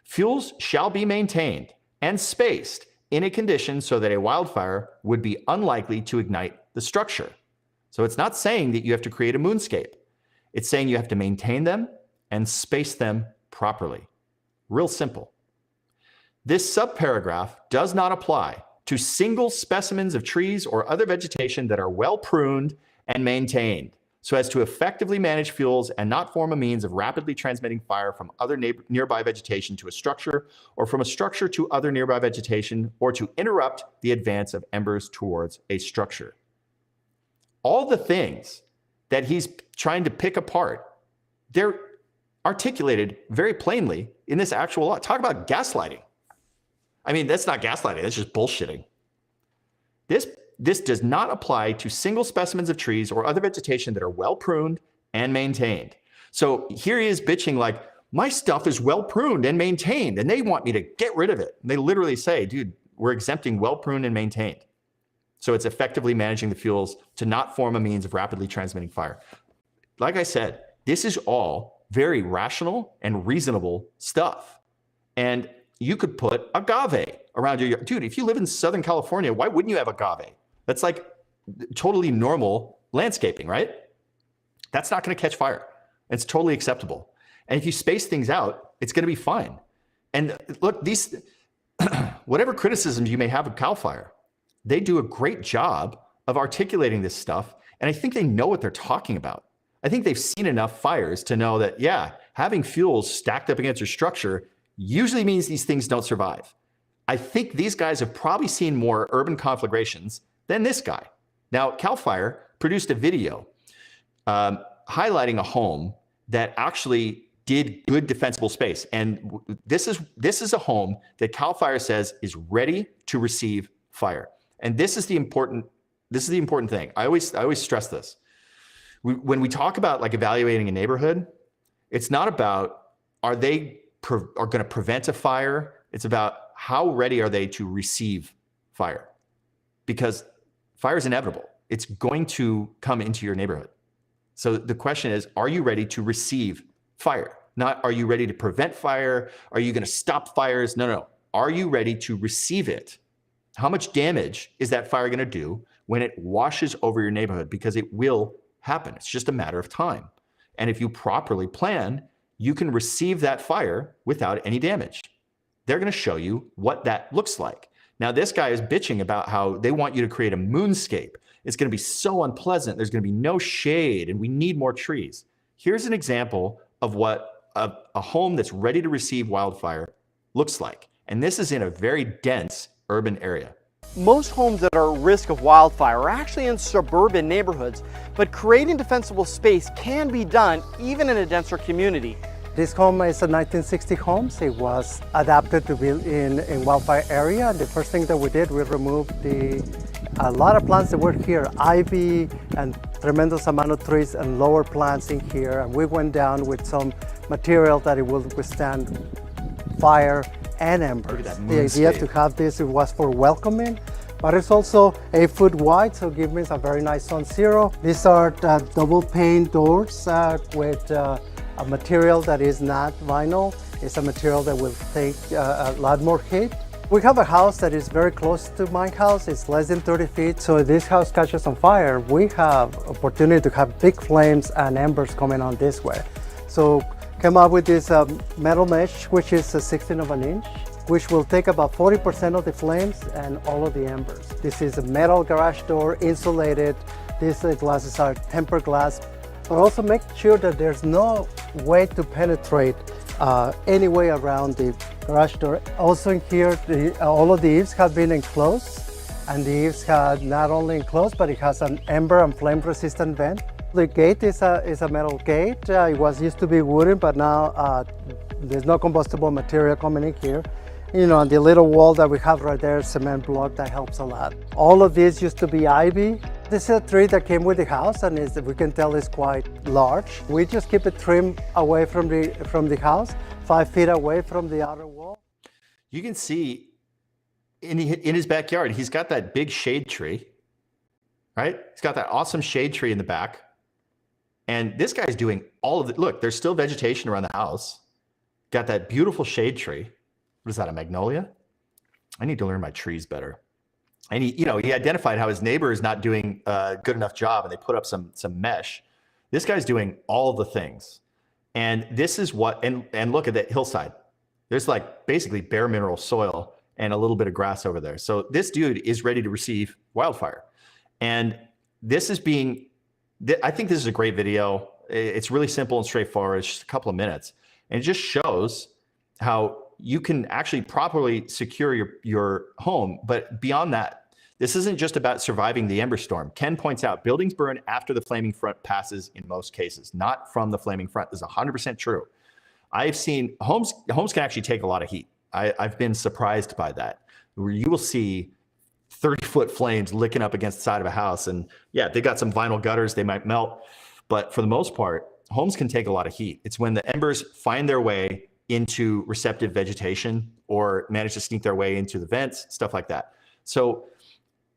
Fuels shall be maintained and spaced in a condition so that a wildfire would be unlikely to ignite the structure. So it's not saying that you have to create a moonscape. It's saying you have to maintain them and space them properly. Real simple. This subparagraph does not apply to single specimens of trees or other vegetation that are well pruned and maintained so as to effectively manage fuels and not form a means of rapidly transmitting fire from other nearby vegetation to a structure or from a structure to other nearby vegetation or to interrupt the advance of embers towards a structure. All the things that he's trying to pick apart, they're articulated very plainly in this actual law. Talk about gaslighting. I mean, that's not gaslighting, that's just bullshitting. This does not apply to single specimens of trees or other vegetation that are well pruned and maintained. So here he is bitching like, my stuff is well pruned and maintained and they want me to get rid of it. And they literally say, dude, we're exempting well pruned and maintained. So it's effectively managing the fuels to not form a means of rapidly transmitting fire. Like I said, this is all very rational and reasonable stuff. And you could put agave around your yard. Dude, if you live in Southern California, why wouldn't you have agave? That's like totally normal landscaping, right? That's not going to catch fire. It's totally acceptable. And if you space things out, it's going to be fine. And look, these, whatever criticisms you may have of CAL FIRE, they do a great job of articulating this stuff. And I think they know what they're talking about. I think they've seen enough fires to know that, yeah, having fuels stacked up against your structure usually means these things don't survive. I think these guys have probably seen more urban conflagrations than this guy. Now, CAL FIRE produced a video highlighting a home that actually did good defensible space. And this is a home that CAL FIRE says is ready to receive fire. And this is the important thing. I always stress this. When we talk about like evaluating a neighborhood, it's not about are going to prevent a fire. It's about how ready are they to receive fire, because fire is inevitable. It's going to come into your neighborhood. So the question is, are you ready to receive fire? Not are you ready to prevent fire? Are you going to stop fires? No. Are you ready to receive it? How much damage is that fire going to do when it washes over your neighborhood? Because it will happen. It's just a matter of time. And if you properly plan, you can receive that fire without any damage. They're going to show you what that looks like. Now, this guy is bitching about how they want you to create a moonscape. It's going to be so unpleasant. There's going to be no shade and we need more trees. Here's an example of what a home that's ready to receive wildfire looks like. And this is in a very dense urban area. Most homes that are at risk of wildfire are actually in suburban neighborhoods, but creating defensible space can be done even in a denser community. This home is a 1960 home. It was adapted to build in a wildfire area. The first thing that we did, we removed a lot of plants that were here, ivy and tremendous amount of trees and lower plants in here. And we went down with some material that it will withstand fire and embers. The idea to have this, it was for welcoming, but it's also 8 foot wide, so gives me a very nice Zone Zero. These are double pane doors with a material that is not vinyl. It's a material that will take a lot more heat. We have a house that is very close to my house. It's less than 30 feet. So if this house catches on fire, we have opportunity to have big flames and embers coming on this way. So came up with this metal mesh, which is a 16 of an inch, which will take about 40% of the flames and all of the embers. This is a metal garage door, insulated. These glasses are tempered glass, but also make sure that there's no way to penetrate any way around the garage door. Also in here, all of the eaves have been enclosed, and the eaves had not only enclosed, but it has an ember and flame resistant vent. The gate is a metal gate. It was used to be wooden, but now there's no combustible material coming in here. You know, and the little wall that we have right there, cement block, that helps a lot. All of this used to be ivy. This is a tree that came with the house, and we can tell is quite large. We just keep it trimmed away from the house, 5 feet away from the outer wall. You can see in his backyard, he's got that big shade tree, right? He's got that awesome shade tree in the back. And this guy's doing all of it. Look, there's still vegetation around the house. Got that beautiful shade tree. What is that, a magnolia? I need to learn my trees better. And he identified how his neighbor is not doing a good enough job, and they put up some mesh. This guy's doing all the things. And this is what, and look at that hillside. There's like basically bare mineral soil and a little bit of grass over there. So this dude is ready to receive wildfire. And this is I think this is a great video. It's really simple and straightforward. It's just a couple of minutes. And it just shows how you can actually properly secure your home. But beyond that, this isn't just about surviving the ember storm. Ken points out buildings burn after the flaming front passes in most cases, not from the flaming front. This is 100% true. I've seen homes can actually take a lot of heat. I've been surprised by that, where you will see 30-foot flames licking up against the side of a house. And yeah, they got some vinyl gutters, they might melt. But for the most part, homes can take a lot of heat. It's when the embers find their way into receptive vegetation or manage to sneak their way into the vents, stuff like that. So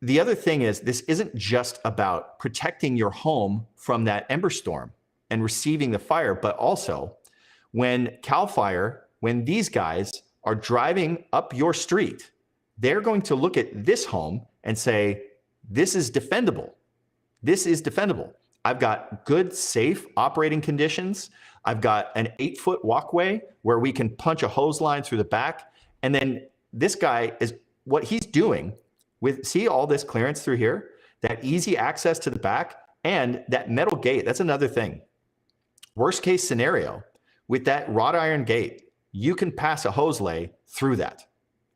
the other thing is, this isn't just about protecting your home from that ember storm and receiving the fire, but also when CAL FIRE, when these guys are driving up your street, they're going to look at this home and say, this is defendable. This is defendable. I've got good, safe operating conditions. I've got an 8-foot walkway where we can punch a hose line through the back. And then this guy is, what he's doing with, see all this clearance through here, that easy access to the back and that metal gate. That's another thing. Worst case scenario, with that wrought iron gate, you can pass a hose lay through that,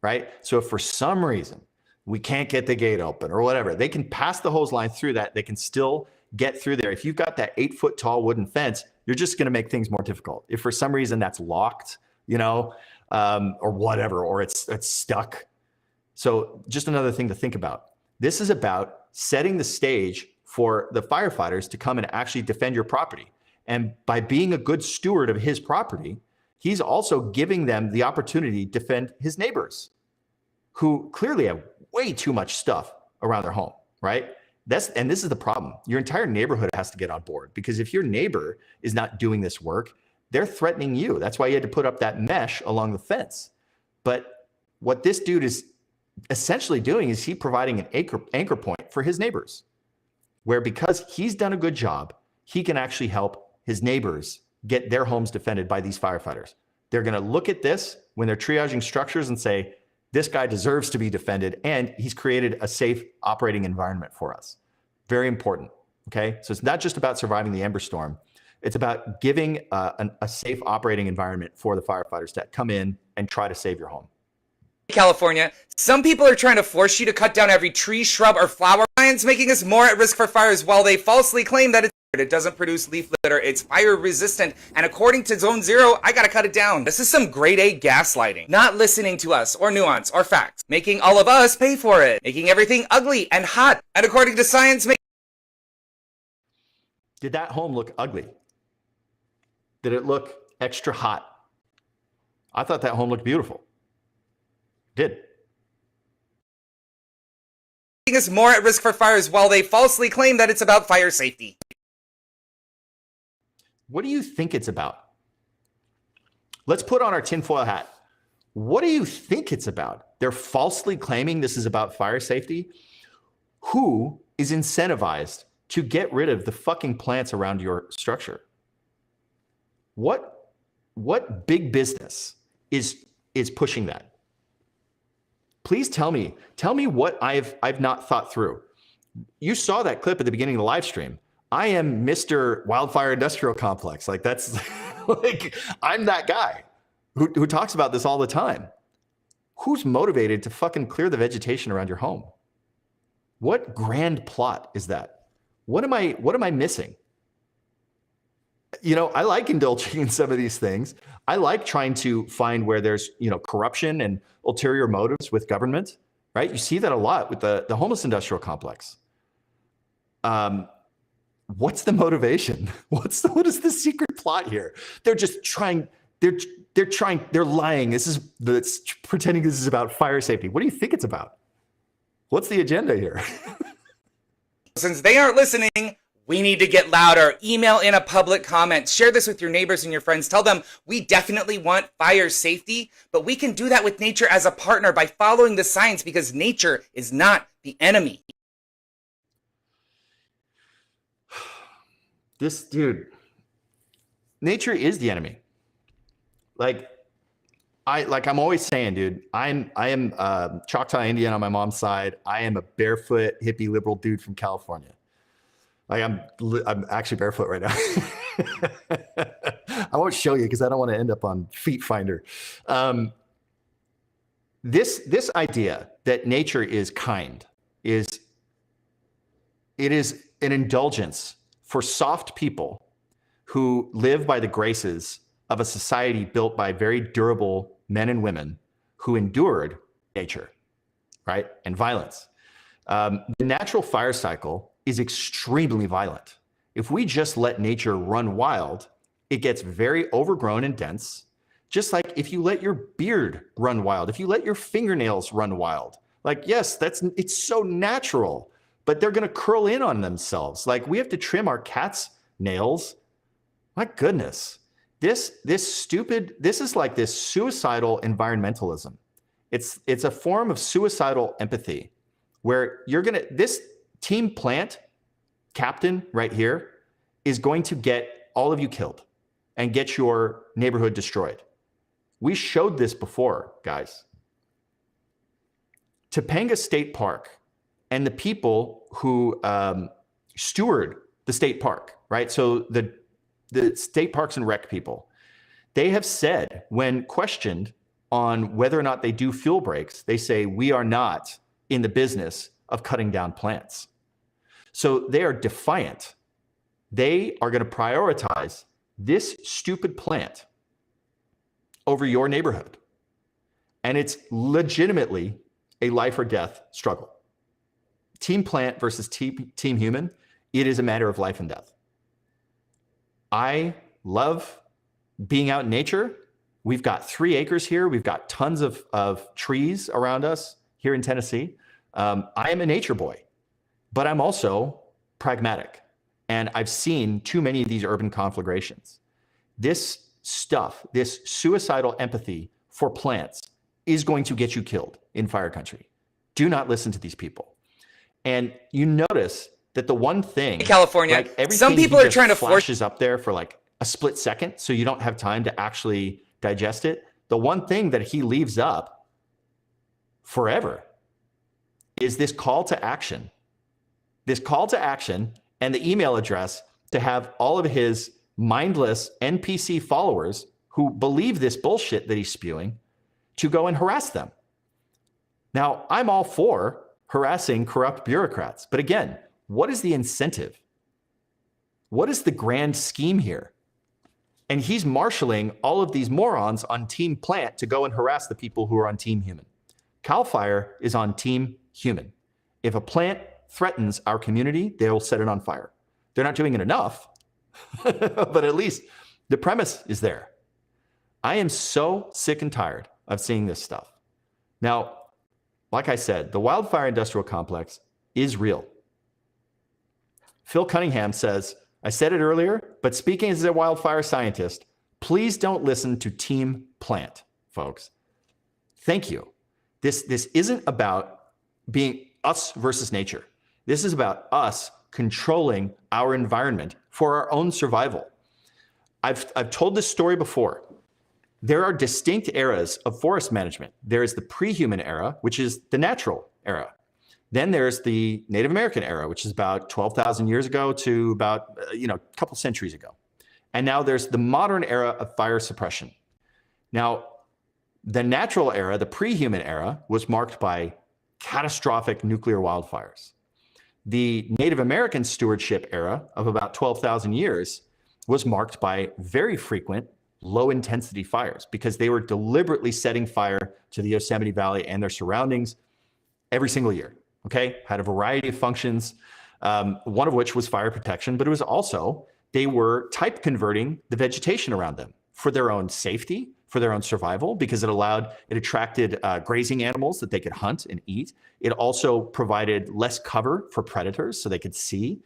right? So if for some reason we can't get the gate open or whatever, they can pass the hose line through that. They can still get through there. If you've got that 8-foot tall wooden fence, you're just going to make things more difficult. If for some reason that's locked, or whatever, or it's stuck. So just another thing to think about. This is about setting the stage for the firefighters to come and actually defend your property. And by being a good steward of his property, he's also giving them the opportunity to defend his neighbors who clearly have way too much stuff around their home, right? And this is the problem. Your entire neighborhood has to get on board, because if your neighbor is not doing this work, they're threatening you. That's why you had to put up that mesh along the fence. But what this dude is essentially doing is he providing an anchor point for his neighbors, where because he's done a good job, he can actually help his neighbors get their homes defended by these firefighters. They're going to look at this when they're triaging structures and say, this guy deserves to be defended, and he's created a safe operating environment for us. Very important, okay? So it's not just about surviving the ember storm. It's about giving a safe operating environment for the firefighters to come in and try to save your home. California, some people are trying to force you to cut down every tree, shrub, or flower, making us more at risk for fires while they falsely claim that it doesn't produce leaf litter, it's fire resistant, and according to Zone Zero, I gotta cut it down. This is some grade A gaslighting. Not listening to us, or nuance, or facts. Making all of us pay for it. Making everything ugly and hot. And according to science, Did that home look ugly? Did it look extra hot? I thought that home looked beautiful. Did. Making us more at risk for fires while they falsely claim that it's about fire safety. What do you think it's about? Let's put on our tinfoil hat. What do you think it's about? They're falsely claiming this is about fire safety. Who is incentivized to get rid of the fucking plants around your structure? What big business is pushing that? Please tell me what I've not thought through. You saw that clip at the beginning of the live stream. I am Mr. Wildfire Industrial Complex. Like that's like I'm that guy who talks about this all the time. Who's motivated to fucking clear the vegetation around your home? What grand plot is that? What am I missing? You know, I like indulging in some of these things. I like trying to find where there's, corruption and ulterior motives with government, right? You see that a lot with the homeless industrial complex. What's the motivation? What is the secret plot here? They're just trying, they're lying. It's pretending this is about fire safety. What do you think it's about? What's the agenda here? Since they aren't listening, we need to get louder. Email in a public comment. Share this with your neighbors and your friends. Tell them we definitely want fire safety, but we can do that with nature as a partner by following the science because nature is not the enemy. This dude, nature is the enemy. I'm always saying, dude, I am Choctaw Indian on my mom's side. I am a barefoot hippie liberal dude from California. Like I'm actually barefoot right now. I won't show you because I don't want to end up on Feet Finder. This idea that nature is kind is an indulgence for soft people who live by the graces of a society built by very durable men and women who endured nature, right? And violence. The natural fire cycle is extremely violent. If we just let nature run wild, it gets very overgrown and dense. Just like if you let your beard run wild, if you let your fingernails run wild, like, yes, it's so natural, but they're going to curl in on themselves. Like we have to trim our cat's nails. My goodness. This is like this suicidal environmentalism. It's a form of suicidal empathy where this team plant captain right here is going to get all of you killed and get your neighborhood destroyed. We showed this before, guys. Topanga State Park and the people who steward the state park, right? So the state parks and rec people, they have said when questioned on whether or not they do fuel breaks, they say, we are not in the business of cutting down plants. So they are defiant. They are going to prioritize this stupid plant over your neighborhood. And it's legitimately a life or death struggle. Team plant versus team human, it is a matter of life and death. I love being out in nature. We've got 3 acres here. We've got tons of trees around us here in Tennessee. I am a nature boy, but I'm also pragmatic. And I've seen too many of these urban conflagrations. This stuff, this suicidal empathy for plants is going to get you killed in fire country. Do not listen to these people. And you notice that the one thing, California, like everything some people are trying to flashes up there for like a split second, so you don't have time to actually digest it. The one thing that he leaves up forever is this call to action. This call to action and the email address to have all of his mindless NPC followers who believe this bullshit that he's spewing to go and harass them. Now, I'm all for harassing corrupt bureaucrats, but again, what is the incentive? What is the grand scheme here? And he's marshaling all of these morons on Team Plant to go and harass the people who are on Team Human. CAL FIRE is on Team Human. If a plant threatens our community, they'll set it on fire. They're not doing it enough, but at least the premise is there. I am so sick and tired of seeing this stuff. Now, like I said, the wildfire industrial complex is real. Phil Cunningham says, I said it earlier, but speaking as a wildfire scientist, Please don't listen to Team Plant, folks. Thank you. This isn't about being us versus nature. This is about us controlling our environment for our own survival. I've told this story before. There are distinct eras of forest management. There is the pre-human era, which is the natural era. Then there's the Native American era, which is about 12,000 years ago to about a couple centuries ago. And now there's the modern era of fire suppression. Now, the natural era, the pre-human era, was marked by catastrophic nuclear wildfires. The Native American stewardship era of about 12,000 years was marked by very frequent low-intensity fires because they were deliberately setting fire to the Yosemite Valley and their surroundings every single year, okay? Had a variety of functions, one of which was fire protection, but it was also, they were type converting the vegetation around them for their own safety, for their own survival, because it attracted grazing animals that they could hunt and eat. It also provided less cover for predators so they could see.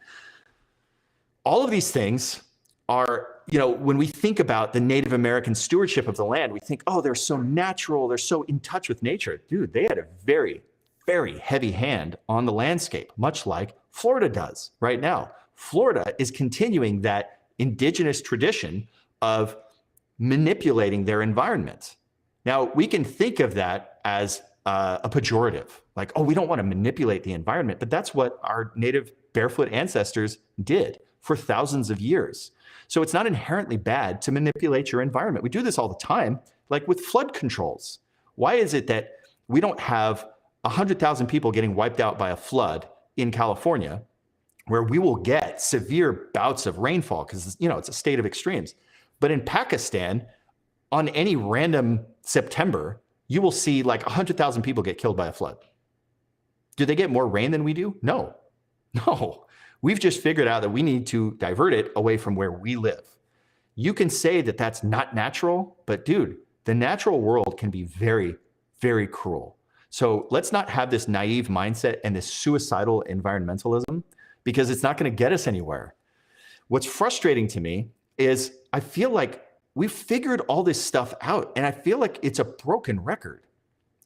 All of these things are, when we think about the Native American stewardship of the land, we think, oh, they're so natural, they're so in touch with nature. Dude, they had a very, very heavy hand on the landscape, much like Florida does right now. Florida is continuing that indigenous tradition of manipulating their environment. Now, we can think of that as a pejorative, like, oh, we don't want to manipulate the environment, but that's what our native barefoot ancestors did for thousands of years. So it's not inherently bad to manipulate your environment. We do this all the time, like with flood controls. Why is it that we don't have 100,000 people getting wiped out by a flood in California, where we will get severe bouts of rainfall because it's a state of extremes? But in Pakistan, on any random September, you will see like 100,000 people get killed by a flood. Do they get more rain than we do? No. We've just figured out that we need to divert it away from where we live. You can say that that's not natural, but dude, the natural world can be very, very cruel. So let's not have this naive mindset and this suicidal environmentalism, because it's not going to get us anywhere. What's frustrating to me is I feel like we've figured all this stuff out, and I feel like it's a broken record.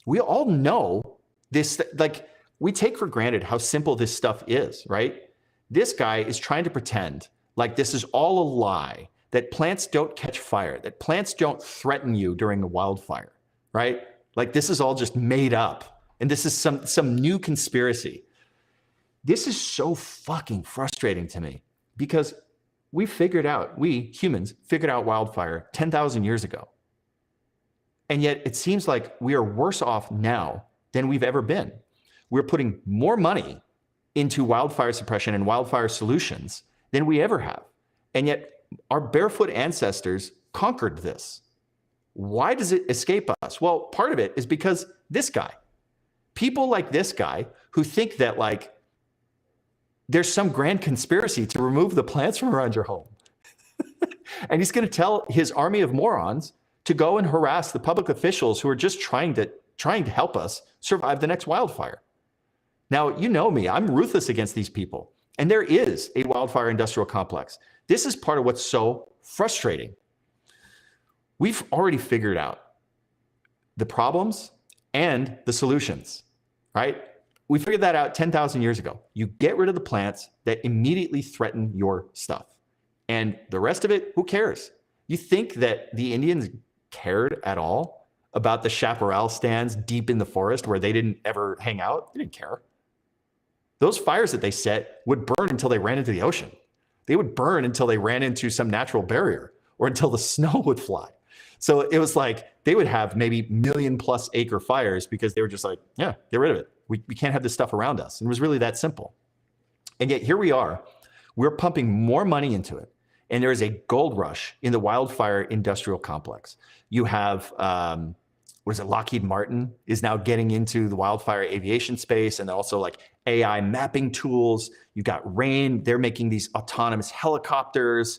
We all know this, like, we take for granted how simple this stuff is, right? This guy is trying to pretend like this is all a lie, that plants don't catch fire, that plants don't threaten you during a wildfire, right? Like this is all just made up, and this is some new conspiracy. This is so fucking frustrating to me because we humans figured out wildfire 10,000 years ago. And yet it seems like we are worse off now than we've ever been. We're putting more money into wildfire suppression and wildfire solutions than we ever have. And yet our barefoot ancestors conquered this. Why does it escape us? Well, part of it is because this guy, people like this guy who think that like there's some grand conspiracy to remove the plants from around your home. And he's going to tell his army of morons to go and harass the public officials who are just trying to help us survive the next wildfire. Now, you know me, I'm ruthless against these people. And there is a wildfire industrial complex. This is part of what's so frustrating. We've already figured out the problems and the solutions, right? We figured that out 10,000 years ago. You get rid of the plants that immediately threaten your stuff. And the rest of it, who cares? You think that the Indians cared at all about the chaparral stands deep in the forest where they didn't ever hang out? They didn't care. Those fires that they set would burn until they ran into the ocean. They would burn until they ran into some natural barrier or until the snow would fly. So it was like they would have maybe 1 million+ acre fires because they were just like, yeah, get rid of it. We can't have this stuff around us. And it was really that simple. And yet here we are, we're pumping more money into it. And there is a gold rush in the wildfire industrial complex. You have, Lockheed Martin is now getting into the wildfire aviation space, and also like AI mapping tools. You got Rain, they're making these autonomous helicopters.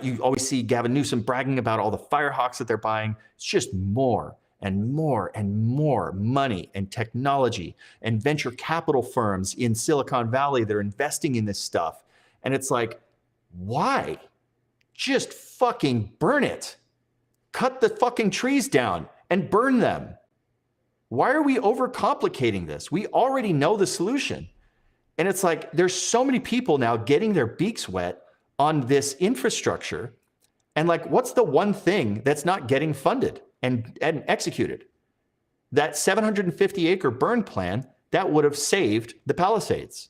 You always see Gavin Newsom bragging about all the Firehawks that they're buying. It's just more and more and more money and technology and venture capital firms in Silicon Valley that are investing in this stuff. And it's like, why? Just fucking burn it. cut the fucking trees down and burn them. Why are we overcomplicating this? We already know the solution. And it's like, there's so many people now getting their beaks wet on this infrastructure. And like, what's the one thing that's not getting funded and executed? That 750 acre burn plan that would have saved the Palisades,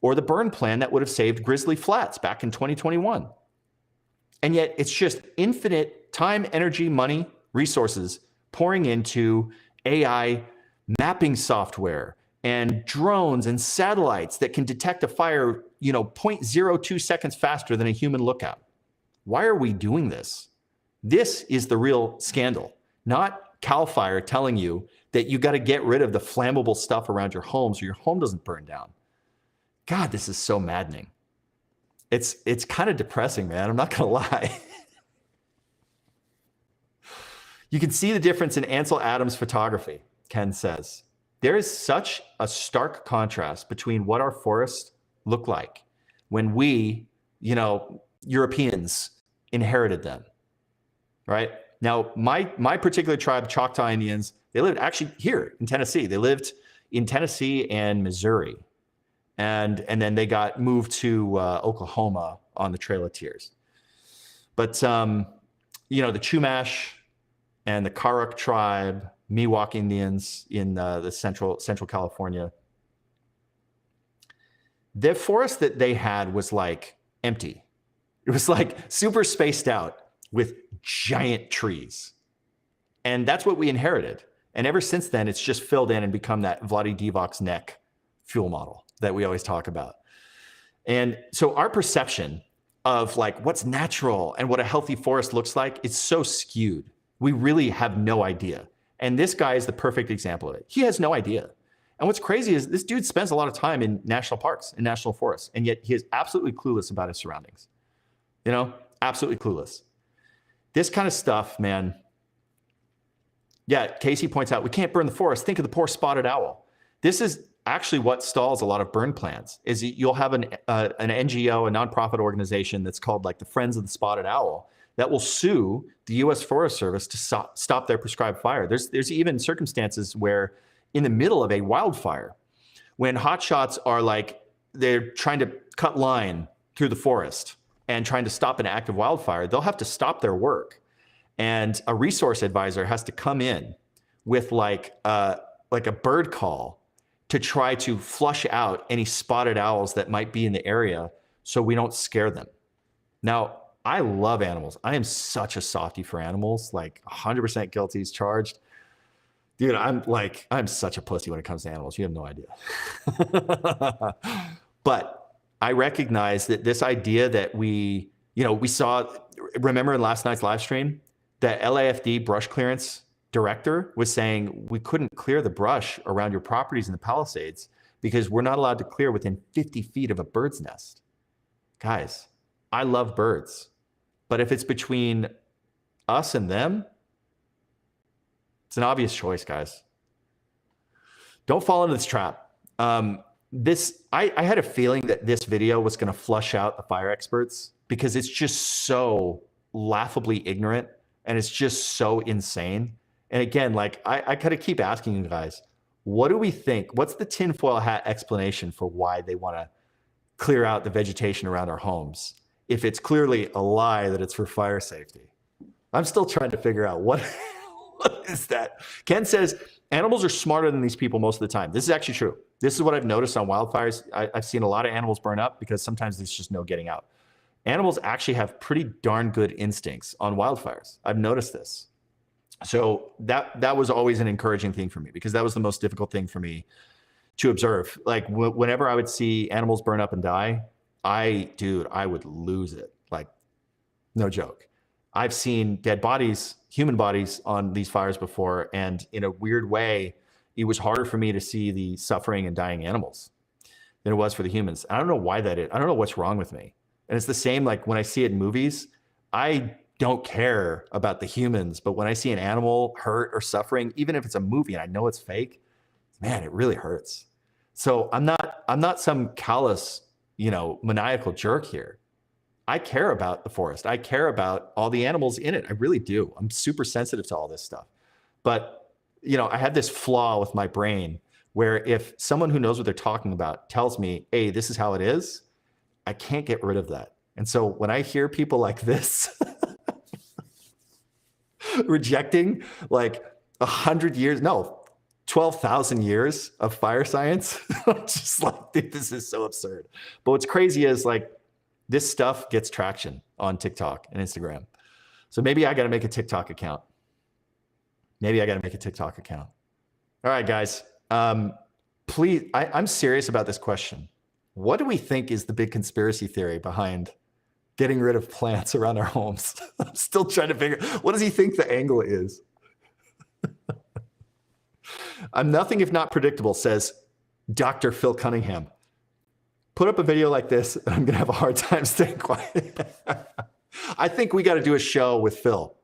or the burn plan that would have saved Grizzly Flats back in 2021. And yet it's just infinite time, energy, money, resources pouring into AI mapping software and drones and satellites that can detect a fire, 0.02 seconds faster than a human lookout. Why are we doing this? This is the real scandal, not CAL FIRE telling you that you got to get rid of the flammable stuff around your home so your home doesn't burn down. God, this is so maddening. It's kind of depressing, man. I'm not going to lie. You can see the difference in Ansel Adams' photography, Ken says. There is such a stark contrast between what our forests look like when we, Europeans inherited them, right? Now, my particular tribe, Choctaw Indians, they lived actually here in Tennessee. They lived in Tennessee and Missouri. And then they got moved to Oklahoma on the Trail of Tears. But, the Chumash and the Karuk tribe, Miwok Indians in the Central California, the forest that they had was like empty. It was like super spaced out with giant trees. And that's what we inherited. And ever since then, it's just filled in and become that Vladi Divac's neck fuel model that we always talk about. And so our perception of like what's natural and what a healthy forest looks like, it's so skewed. We really have no idea. And this guy is the perfect example of it. He has no idea. And what's crazy is this dude spends a lot of time in national parks and national forests, and yet he is absolutely clueless about his surroundings. Absolutely clueless. This kind of stuff, man. Yeah, Casey points out, we can't burn the forest. Think of the poor spotted owl. This is actually what stalls a lot of burn plans, is you'll have an NGO, a nonprofit organization that's called like the Friends of the Spotted Owl, that will sue the U.S. Forest Service to stop their prescribed fire. There's even circumstances where in the middle of a wildfire, when hotshots are like, they're trying to cut line through the forest and trying to stop an active wildfire, they'll have to stop their work. And a resource advisor has to come in with like a bird call to try to flush out any spotted owls that might be in the area so we don't scare them. Now, I love animals. I am such a softie for animals, like 100% guilty as charged. Dude, I'm such a pussy when it comes to animals. You have no idea. But I recognize that this idea that we saw, remember in last night's live stream, that LAFD brush clearance director was saying we couldn't clear the brush around your properties in the Palisades because we're not allowed to clear within 50 feet of a bird's nest. Guys, I love birds, but if it's between us and them, it's an obvious choice, guys. Don't fall into this trap. I had a feeling that this video was going to flush out the fire experts because it's just so laughably ignorant and it's just so insane. And again, like I kind of keep asking you guys, what do we think? What's the tinfoil hat explanation for why they want to clear out the vegetation around our homes if it's clearly a lie that it's for fire safety? I'm still trying to figure out what is that? Ken says animals are smarter than these people most of the time. This is actually true. This is what I've noticed on wildfires. I've seen a lot of animals burn up because sometimes there's just no getting out. Animals actually have pretty darn good instincts on wildfires. I've noticed this. So that was always an encouraging thing for me because that was the most difficult thing for me to observe. Like whenever I would see animals burn up and die, I would lose it. Like, no joke. I've seen dead bodies, human bodies on these fires before, and in a weird way, it was harder for me to see the suffering and dying animals than it was for the humans. I don't know why that is. I don't know what's wrong with me. And it's the same like when I see it in movies, I don't care about the humans, but when I see an animal hurt or suffering, even if it's a movie and I know it's fake, man, it really hurts. So I'm not some callous, maniacal jerk here. I care about the forest. I care about all the animals in it. I really do. I'm super sensitive to all this stuff. But, you know, I had this flaw with my brain where if someone who knows what they're talking about tells me, hey, this is how it is, I can't get rid of that. And so when I hear people like this rejecting like 100 years, no, 12,000 years of fire science, I'm just like, dude, this is so absurd. But what's crazy is like, this stuff gets traction on TikTok and Instagram. So maybe I got to make a TikTok account. Maybe I got to make a TikTok account. All right, guys. Please, I'm serious about this question. What do we think is the big conspiracy theory behind getting rid of plants around our homes? I'm still trying to figure, what does he think the angle is? I'm nothing if not predictable, says Dr. Phil Cunningham. Put up a video like this, and I'm going to have a hard time staying quiet. I think we got to do a show with Phil.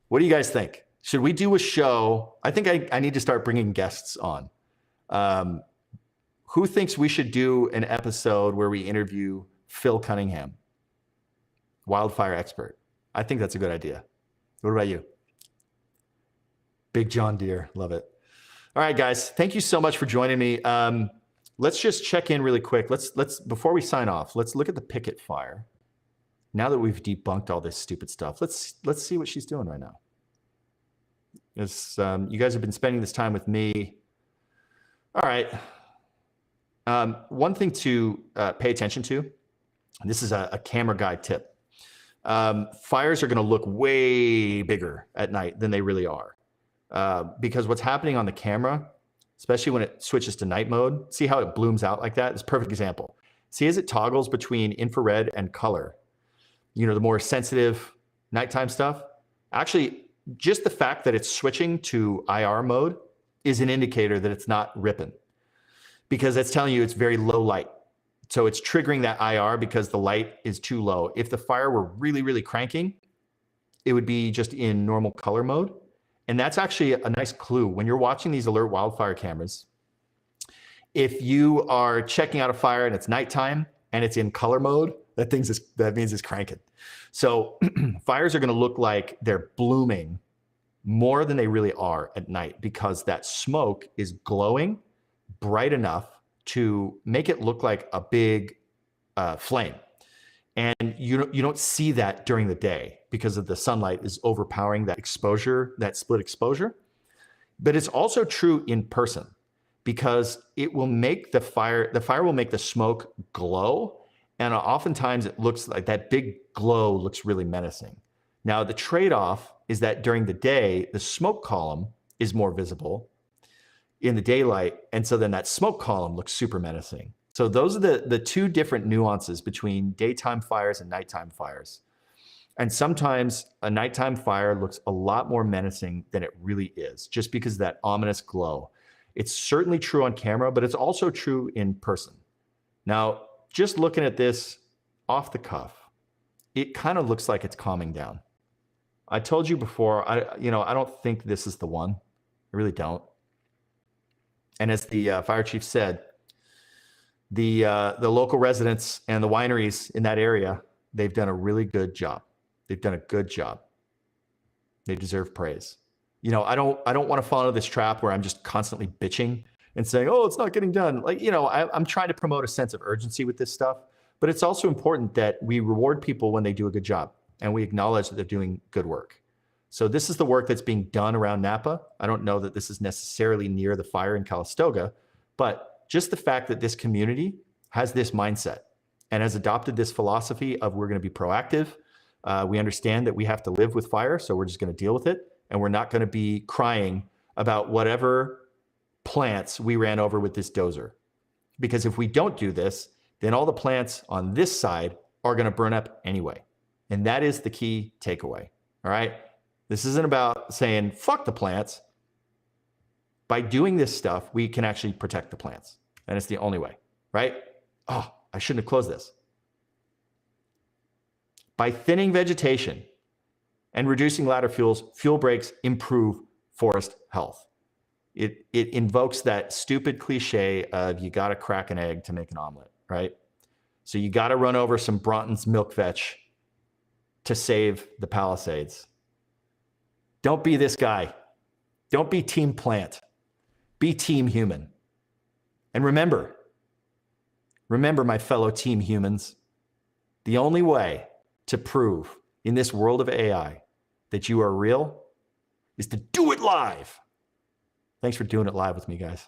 What do you guys think? Should we do a show? I think I need to start bringing guests on. Who thinks we should do an episode where we interview Phil Cunningham, wildfire expert? I think that's a good idea. What about you? Big John Deere. Love it. All right, guys. Thank you so much for joining me. Let's just check in really quick. Let's before we sign off, let's look at the picket fire. Now that we've debunked all this stupid stuff, let's see what she's doing right now. You guys have been spending this time with me. All right. One thing to pay attention to, and this is a camera guy tip. Fires are going to look way bigger at night than they really are. Because what's happening on the camera, especially when it switches to night mode, see how it blooms out like that? It's a perfect example. See as it toggles between infrared and color, you know, the more sensitive nighttime stuff. Actually, just the fact that it's switching to IR mode is an indicator that it's not ripping, because that's telling you it's very low light. So it's triggering that IR because the light is too low. If the fire were really, really cranking, it would be just in normal color mode. And that's actually a nice clue. When you're watching these alert wildfire cameras, if you are checking out a fire and it's nighttime and it's in color mode, that means it's cranking. So fires are going to look like they're blooming more than they really are at night, because that smoke is glowing bright enough to make it look like a big flame. And you don't see that during the day because of the sunlight is overpowering that exposure, that split exposure. But it's also true in person, because it will make the fire will make the smoke glow. And oftentimes it looks like that big glow looks really menacing. Now, the trade-off is that during the day, the smoke column is more visible in the daylight. And so then that smoke column looks super menacing. So those are the two different nuances between daytime fires and nighttime fires. And sometimes a nighttime fire looks a lot more menacing than it really is, just because of that ominous glow. It's certainly true on camera, but it's also true in person. Now, just looking at this off the cuff, it kind of looks like it's calming down. I told you before, I don't think this is the one. I really don't. And as the fire chief said, the local residents and the wineries in that area, they've done a really good job. They've done a good job. They deserve praise. You know, I don't want to fall into this trap where I'm just constantly bitching and saying, oh, it's not getting done. Like, you know, I'm trying to promote a sense of urgency with this stuff, but it's also important that we reward people when they do a good job and we acknowledge that they're doing good work. So this is the work that's being done around Napa. I don't know that this is necessarily near the fire in Calistoga, but just the fact that this community has this mindset and has adopted this philosophy of we're going to be proactive. We understand that we have to live with fire, so we're just going to deal with it. And we're not going to be crying about whatever plants we ran over with this dozer. Because if we don't do this, then all the plants on this side are going to burn up anyway. And that is the key takeaway. All right. This isn't about saying, fuck the plants. By doing this stuff, we can actually protect the plants. And it's the only way, right? Oh, I shouldn't have closed this. By thinning vegetation and reducing ladder fuels, fuel breaks improve forest health. It invokes that stupid cliche of you got to crack an egg to make an omelet, right? So you got to run over some Bronton's milk vetch to save the Palisades. Don't be this guy. Don't be Team Plant. Be Team Human. And remember, my fellow Team Humans, the only way to prove in this world of AI that you are real is to do it live. Thanks for doing it live with me, guys.